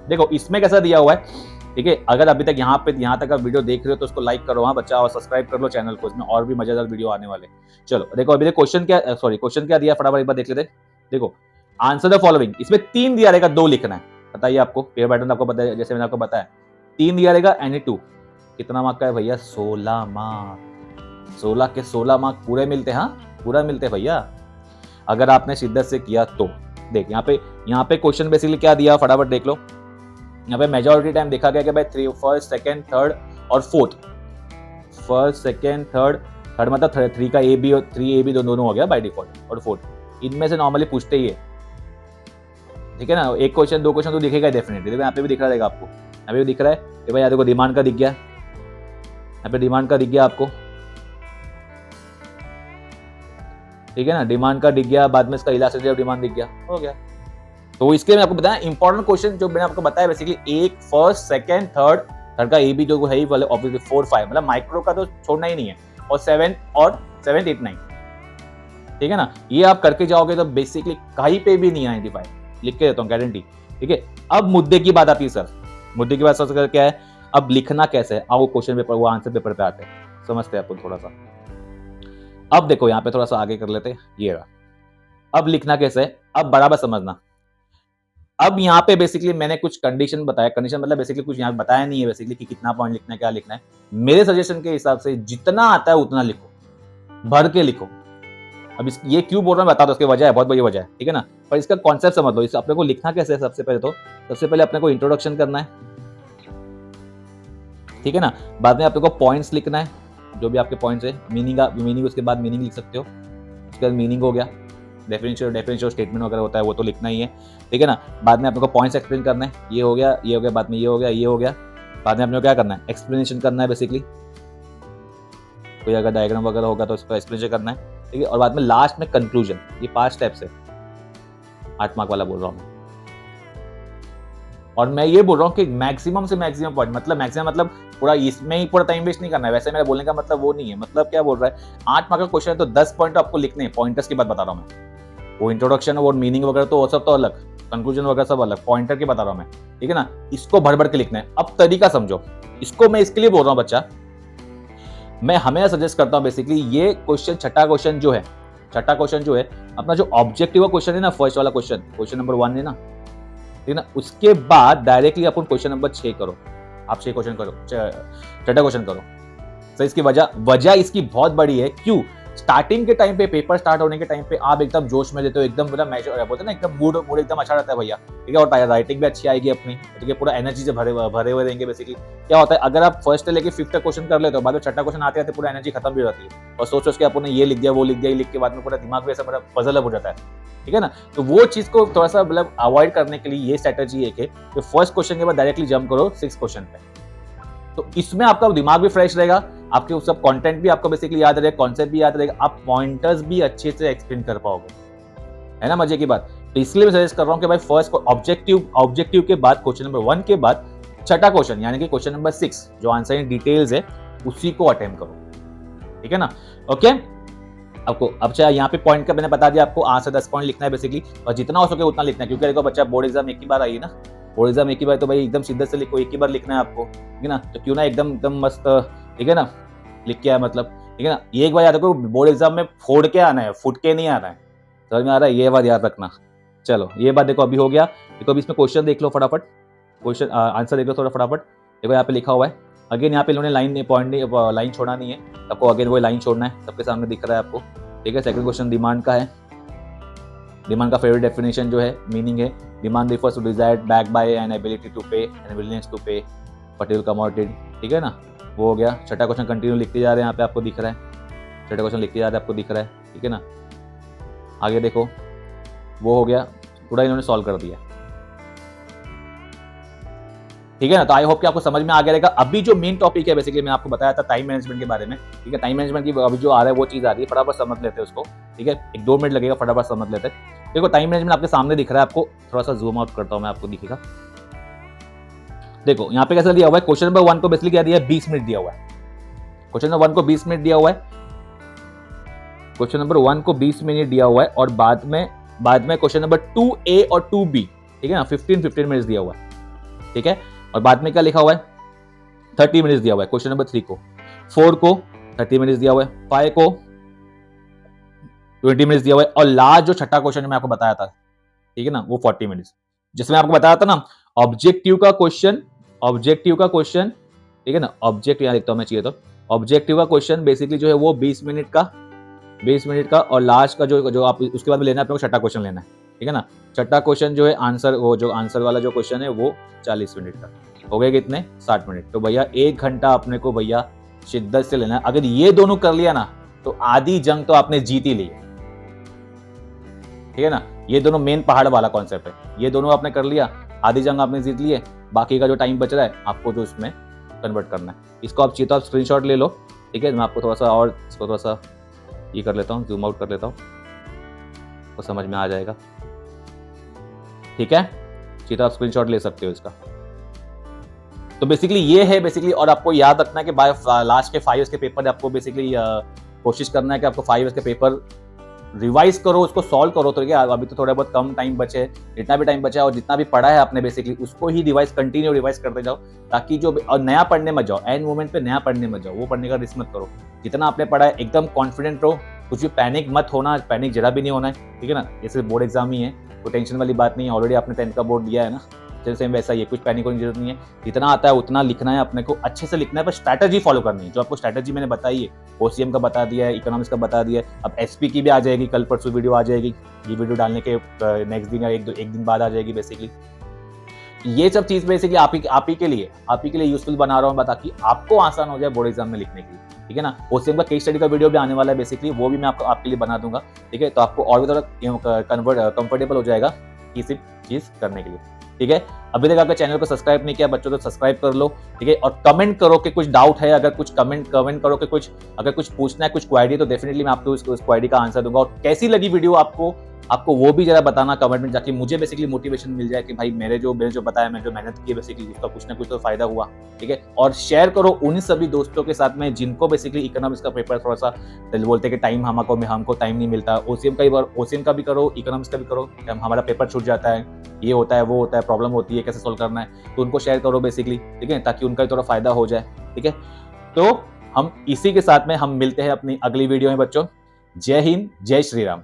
देखो इसमें कैसा दिया हुआ है, ठीक है। अगर अभी तक यहाँ तक आप वीडियो देख रहे हो तो उसको लाइक करो, हाँ बच्चा, और सब्सक्राइब कर लो चैनल को, इसमें और भी मजेदार वीडियो आने वाले। चलो देखो अभी क्वेश्चन क्या दिया, फटाफट एक बार देख लेते। देखो आंसर द फॉलोइंग, इसमें 3 दिया रहेगा, 2 लिखना है। बताइए आपको, पेयर पैटर्न आपको पता है, जैसे मैंने आपको बताया 3 दिया रहेगा, Na2 कितना मार्क का है भैया, 16 मार्क। 16 के 16 मार्क पूरे मिलते हैं, हाँ पूरा मिलते हैं भैया, अगर आपने शिद्दत से किया तो। देख यहाँ पे क्वेश्चन बेसिकली क्या दिया, फटाफट देख लो। यहाँ पे मेजॉरिटी टाइम देखा गया कि भाई फर्स्ट, सेकंड, थर्ड और फोर्थ, फर्स्ट, सेकंड, थर्ड मतलब 3 का ए बी और 3AB दोनों हो गया बाय डिफॉल्ट, और फोर्थ इनमें से नॉर्मली पूछते ही है, ठीक है ना। एक क्वेश्चन 2 क्वेश्चन तो दिखेगा डेफिनेटली। देखो यहाँ पे भी दिख रहा रहेगा आपको, यहाँ पे भी दिख रहा है कि भाई देखो डिमांड का दिख गया, यहाँ पे डिमांड का दिख गया आपको, ठीक है ना, डिमांड का दिख गया, बाद में इसका इलास्टिसिटी ऑफ डिमांड दिख गया, हो गया। तो इसके मैं आपको बताया इंपॉर्टेंट क्वेश्चन जो मैंने आपको बताया बेसिकली, एक फर्स्ट, सेकंड, थर्ड का ए बी जो है वाले ऑब्वियसली 4 5 मतलब माइक्रो का तो छोड़ना ही नहीं है, और 7 8 9, ठीक है ना। ये आप करके जाओगे तो बेसिकली कहीं पे भी नहीं 95 लिख के देता हूँ गारंटी, ठीक है। अब मुद्दे की बात आती है सर, मुद्दे की बात सर क्या है, अब लिखना कैसे है, आओ क्वेश्चन पेपर वो आंसर पेपर पे आते हैं, समझते हैं अपन थोड़ा सा। अब देखो यहाँ पे थोड़ा सा आगे कर लेते हैं, ये रहा। अब लिखना कैसे है, अब बराबर समझना। अब यहाँ पे बेसिकली मैंने कुछ कंडीशन बताया, कंडीशन मतलब बेसिकली कुछ यहाँ बताया नहीं है बेसिकली कि कितना पॉइंट लिखना है, क्या लिखना है। मेरे सजेशन के हिसाब से जितना आता है उतना लिखो, भर के लिखो। अब ये क्यों बोल रहा हूँ बता दो, उसकी वजह है, बहुत बड़ी वजह है, ठीक है ना। पर इसका कॉन्सेप्ट समझ लो, इस अपने को लिखना कैसे है। सबसे पहले अपने को इंट्रोडक्शन करना है, ठीक है ना। बाद में अपने को पॉइंट्स लिखना है, जो भी आपके पॉइंट्स है, मीनिंग उसके बाद मीनिंग लिख सकते हो, उसके बाद मीनिंग हो गया, डेफिनेशन स्टेटमेंट वगैरह होता है वो तो लिखना ही है, ठीक है ना। बाद में अपने को पॉइंट्स एक्सप्लेन करना है, ये हो गया, बाद में ये हो गया, बाद में अपने को क्या करना है, एक्सप्लेनेशन करना है बेसिकली। कोई अगर डायग्राम वगैरह होगा तो उसका एक्सप्लेनेशन करना है, ठीक है। और बाद में लास्ट में कंक्लूजन, ये 5 स्टेप्स है, 8 मार्क वाला बोल रहा हूँ मैं। और मैं ये बोल रहा हूँ कि मैक्सिमम से मैक्सिमम पॉइंट, मतलब पूरा इसमें ही पूरा टाइम वेस्ट नहीं करना है। वैसे मेरा बोलने का मतलब वो नहीं है, मतलब क्या बोल रहा है, 8 मार्क का क्वेश्चन है तो 10 पॉइंट आपको लिखने हैं। पॉइंटर्स की बात बता रहा हूँ मैं, वो इंट्रोडक्शन और मीनिंग वगैरह तो वो सब तो अलग, कंक्लूजन वगैरह सब अलग, पॉइंटर की बता रहा हूँ मैं, ठीक है ना। इसको भर के लिखना है। अब तरीका समझो, इसको मैं इसके लिए बोल रहा हूँ बच्चा, मैं हमें सजेस्ट करता हूँ बेसिकली ये क्वेश्चन, छठा क्वेश्चन जो है अपना जो ऑब्जेक्टिव क्वेश्चन है ना, फर्स्ट वाला क्वेश्चन नंबर 1 है ना, ठीक है ना। उसके बाद डायरेक्टली अपन क्वेश्चन नंबर 6 करो, आप 6 क्वेश्चन करो, छठा क्वेश्चन करो। तो इसकी वजह इसकी बहुत बड़ी है। क्यों? स्टार्टिंग के टाइम पे, पेपर स्टार्ट होने के टाइम पे आप एकदम जोश में देते हो, एकदम पूरा मैच बोलते हैं ना, एकदम मूड एकदम अच्छा रहता है भैया, ठीक है। और राइटिंग भी अच्छी आएगी अपनी, ठीक है, पूरा एनर्जी से भरे हुए रहेंगे। बेसिकली क्या होता है, अगर आप फर्स्ट लेके 5th क्वेश्चन कर लेते हो, बाद में छठा क्वेश्चन आते आते पूरा एनर्जी खत्म भी हो जाती है, और सोच के आपने ये लिख दिया वो लिख दिया, लिख के बाद में पूरा दिमाग में ऐसा बड़ा पजल हो जाता है, ठीक है ना। तो वो चीज को थोड़ा सा मतलब अवॉइड करने के लिए ये स्ट्रेटेजी है कि फर्स्ट क्वेश्चन के बाद डायरेक्टली जंप करो 6th क्वेश्चन पे। तो इसमें आपका दिमाग भी फ्रेश रहेगा, आपके सब कंटेंट भी आपको बेसिकली याद रहेगा, कॉन्सेप्ट भी याद रहेगा, आप पॉइंटर्स भी अच्छे से एक्सप्लेन कर पाओगे, है ना, मजे की बात। तो इसलिए मैं सजेस्ट कर रहा हूं कि भाई फर्स्ट ऑब्जेक्टिव के बाद, क्वेश्चन नंबर 1 के बाद छठा क्वेश्चन यानी कि क्वेश्चन नंबर 6 जो आंसर इन डिटेल्स है उसी को अटेम्प्ट करो, ठीक है ना। ओके, आपको अब चाहे यहाँ पे पॉइंट का मैंने बता दिया, आपको 8 से 10 पॉइंट लिखना है बेसिकली, और जितना हो सके उतना लिखना है, क्योंकि देखो बच्चा बोर्ड एग्जाम एक ही बार आई है ना, बोर्ड एग्जाम एक ही बार, तो भाई एकदम सीधे से लिखो, एक ही बार लिखना है आपको, ठीक है ना। तो क्यों ना एकदम मस्त, ठीक है ना, लिख के आया मतलब, ठीक है ना। एक बार याद रखो, बोर्ड एग्जाम में फोड़ के आना है, फुट के नहीं आना है, समझ में आ रहा है, ये बात याद रखना, चलो ये बात देखो अभी हो गया। देखो अभी इसमें क्वेश्चन देख लो फटाफट, क्वेश्चन आंसर देख लो थोड़ा फटाफट। देखो यहाँ पे लिखा हुआ है, अगेन यहाँ पे इन्होंने लाइन पॉइंट नहीं, लाइन छोड़ा नहीं है, आपको अगेन वो लाइन छोड़ना है, सबके सामने दिख रहा है आपको, ठीक है। सेकंड क्वेश्चन डिमांड का है। डिमांड का फेवरेट डेफिनेशन जो है, मीनिंग है, demand refers to desire back by an ability to pay and willingness to pay particular commodity, ठीक है ना, वो हो गया। छठा क्वेश्चन कंटिन्यू लिखते जा रहे हैं, यहाँ पे आपको दिख रहा है, छठा क्वेश्चन लिखते जा रहे हैं, आपको दिख रहा है, ठीक है ना। आगे देखो, वो हो गया, पूरा इन्होंने सॉल्व कर दिया, ठीक है ना। तो आई होप कि आपको समझ में आ गया रहेगा। अभी जो मेन टॉपिक है बेसिकली मैंने आपको बताया था टाइम मैनेजमेंट के बारे में, ठीक है। टाइम मैनेजमेंट की अभी जो आ रहा है वो चीज आ रही है, फटाफट समझ लेते हैं उसको, ठीक है। 1-2 मिनट लगेगा, फटाफट समझ लेते हैं। देखो टाइम मैनेजमेंट आपके सामने दिख रहा है, आपको थोड़ा सा जूम आउट करता हूं मैं, आपको दिखेगा। देखो यहाँ पे कैसा दिया हुआ है, क्वेश्चन नंबर 1 को बेसिकली क्या दिया है, 20 मिनट दिया हुआ है। क्वेश्चन नंबर 1 को 20 मिनट दिया हुआ है, क्वेश्चन नंबर 1 को 20 मिनट दिया हुआ है, और बाद में क्वेश्चन नंबर 2A और 2B, ठीक है ना, 15 मिनट्स दिया हुआ है, ठीक है। और बाद में क्या लिखा हुआ है, 30 मिनट्स दिया हुआ है क्वेश्चन नंबर 3 को, 4 को 30 मिनट्स दिया हुआ है, 5 को 20 मिनट्स दिया हुआ है, और लास्ट जो छठा क्वेश्चन मैं आपको बताया था, ठीक है ना, वो 40 मिनट्स, जिसमें आपको बताया था ना ऑब्जेक्टिव का क्वेश्चन, ठीक है ना, ऑब्जेक्ट यहाँ लिखता हूं मैं, चाहिए तो ऑब्जेक्टिव का क्वेश्चन बेसिकली जो है वो 20 मिनट का, और लास्ट का जो आप उसके बाद में लेना है आपको छठा क्वेश्चन लेना है, ठीक है ना। छठा क्वेश्चन जो है आंसर, वो जो आंसर वाला जो क्वेश्चन है वो 40 मिनट का, हो गए कितने, 60 मिनट। तो भैया 1 घंटा अपने को भैया शिद्दत से लेना है। अगर ये दोनों कर लिया ना तो आधी जंग तो आपने जीत ही ली है, ठीक है ना। ये दोनों मेन पहाड़ वाला कॉन्सेप्ट है, ये दोनों आपने कर लिया, आधी जंग आपने जीत ली है। बाकी का जो टाइम बच रहा है आपको जो इसमें कन्वर्ट करना है, इसको आप चाहिए तो आप स्क्रीनशॉट ले लो, ठीक है। मैं आपको थोड़ा सा और इसको थोड़ा सा ये कर लेता हूँ, जूम आउट कर लेता हूँ, तो समझ में आ जाएगा, ठीक है। चाहिए तो आप स्क्रीनशॉट ले सकते हो इसका। तो बेसिकली ये है बेसिकली, और आपको याद रखना है कि बाय लास्ट के 5 ईयर्स के पेपर आपको बेसिकली कोशिश करना है कि आपको 5 ईयर्स के पेपर रिवाइज करो, उसको सॉल्व करो। तो क्या अभी तो थोड़ा बहुत कम टाइम बचे, जितना भी टाइम बचा है और जितना भी पढ़ा है आपने बेसिकली उसको ही कंटिन्यू रिवाइज करते जाओ, ताकि जो और नया पढ़ने मत जाओ, एंड मोमेंट पे नया पढ़ने मत जाओ, वो पढ़ने का रिस्क मत करो। जितना आपने पढ़ा है एकदम कॉन्फिडेंट रहो, कुछ भी पैनिक मत होना, पैनिक जरा भी नहीं होना है, ठीक है ना। जैसे बोर्ड एग्जाम ही है, कोई टेंशन वाली बात नहीं है, ऑलरेडी आपने 10th का बोर्ड दिया है ना, सेम वैसा ही है, कुछ पैनिक होने की जरूरत नहीं है। जितना आता है उतना लिखना है, अपने को अच्छे से लिखना है, पर स्ट्रैटेजी फॉलो करनी है। जो आपको स्ट्रैटेजी मैंने बताई है, ओसीएम का बता दिया है, इकोनॉमिक्स का बता दिया है, अब एसपी की भी आ जाएगी, कल परसों वीडियो आ जाएगी, ये वीडियो डालने के नेक्स्ट दिन या एक दिन बाद आ जाएगी बेसिकली। ये सब चीज बेसिकली आप ही के लिए यूजफुल बना रहा हूँ, ताकि आपको आसान हो जाए बोर्ड एग्जाम में लिखने के लिए, ठीक है ना। ओसीएम का केस स्टडी का वीडियो भी आने वाला है बेसिकली, वो भी मैं आपके लिए बना दूंगा, ठीक है। तो आपको और भी थोड़ा कंफर्टेबल हो जाएगा ये सब चीज करने के लिए, ठीक है। अभी तक आपके चैनल को सब्सक्राइब नहीं किया बच्चों तो सब्सक्राइब कर लो, ठीक है। और कमेंट करो कि कुछ डाउट है, अगर कुछ कमेंट करो कि अगर कुछ पूछना है, कुछ क्वेरी, तो डेफिनेटली मैं आपको उस क्वेरी का आंसर दूंगा। और कैसी लगी वीडियो आपको वो भी जरा बताना कमेंट में, जाके मुझे बेसिकली मोटिवेशन मिल जाए कि भाई मैंने जो बताया, मैंने जो मेहनत की बेसिकली उसका कुछ ना कुछ तो फायदा हुआ, ठीक है। और शेयर करो उन सभी दोस्तों के साथ में जिनको बेसिकली इकोनॉमिक्स का पेपर थोड़ा सा बोलते हैं कि टाइम हमको टाइम नहीं मिलता। ओसीएम का भी करो, इकोनॉमिक्स का भी करो, हमारा पेपर छूट जाता है, ये होता है वो होता है, प्रॉब्लम होती है, कैसे सोल्व करना है, तो उनको शेयर करो बेसिकली, ठीक है, ताकि उनका थोड़ा फायदा हो जाए, ठीक है। तो हम इसी के साथ में हम मिलते हैं अपनी अगली वीडियो में बच्चों। जय हिंद, जय श्री राम।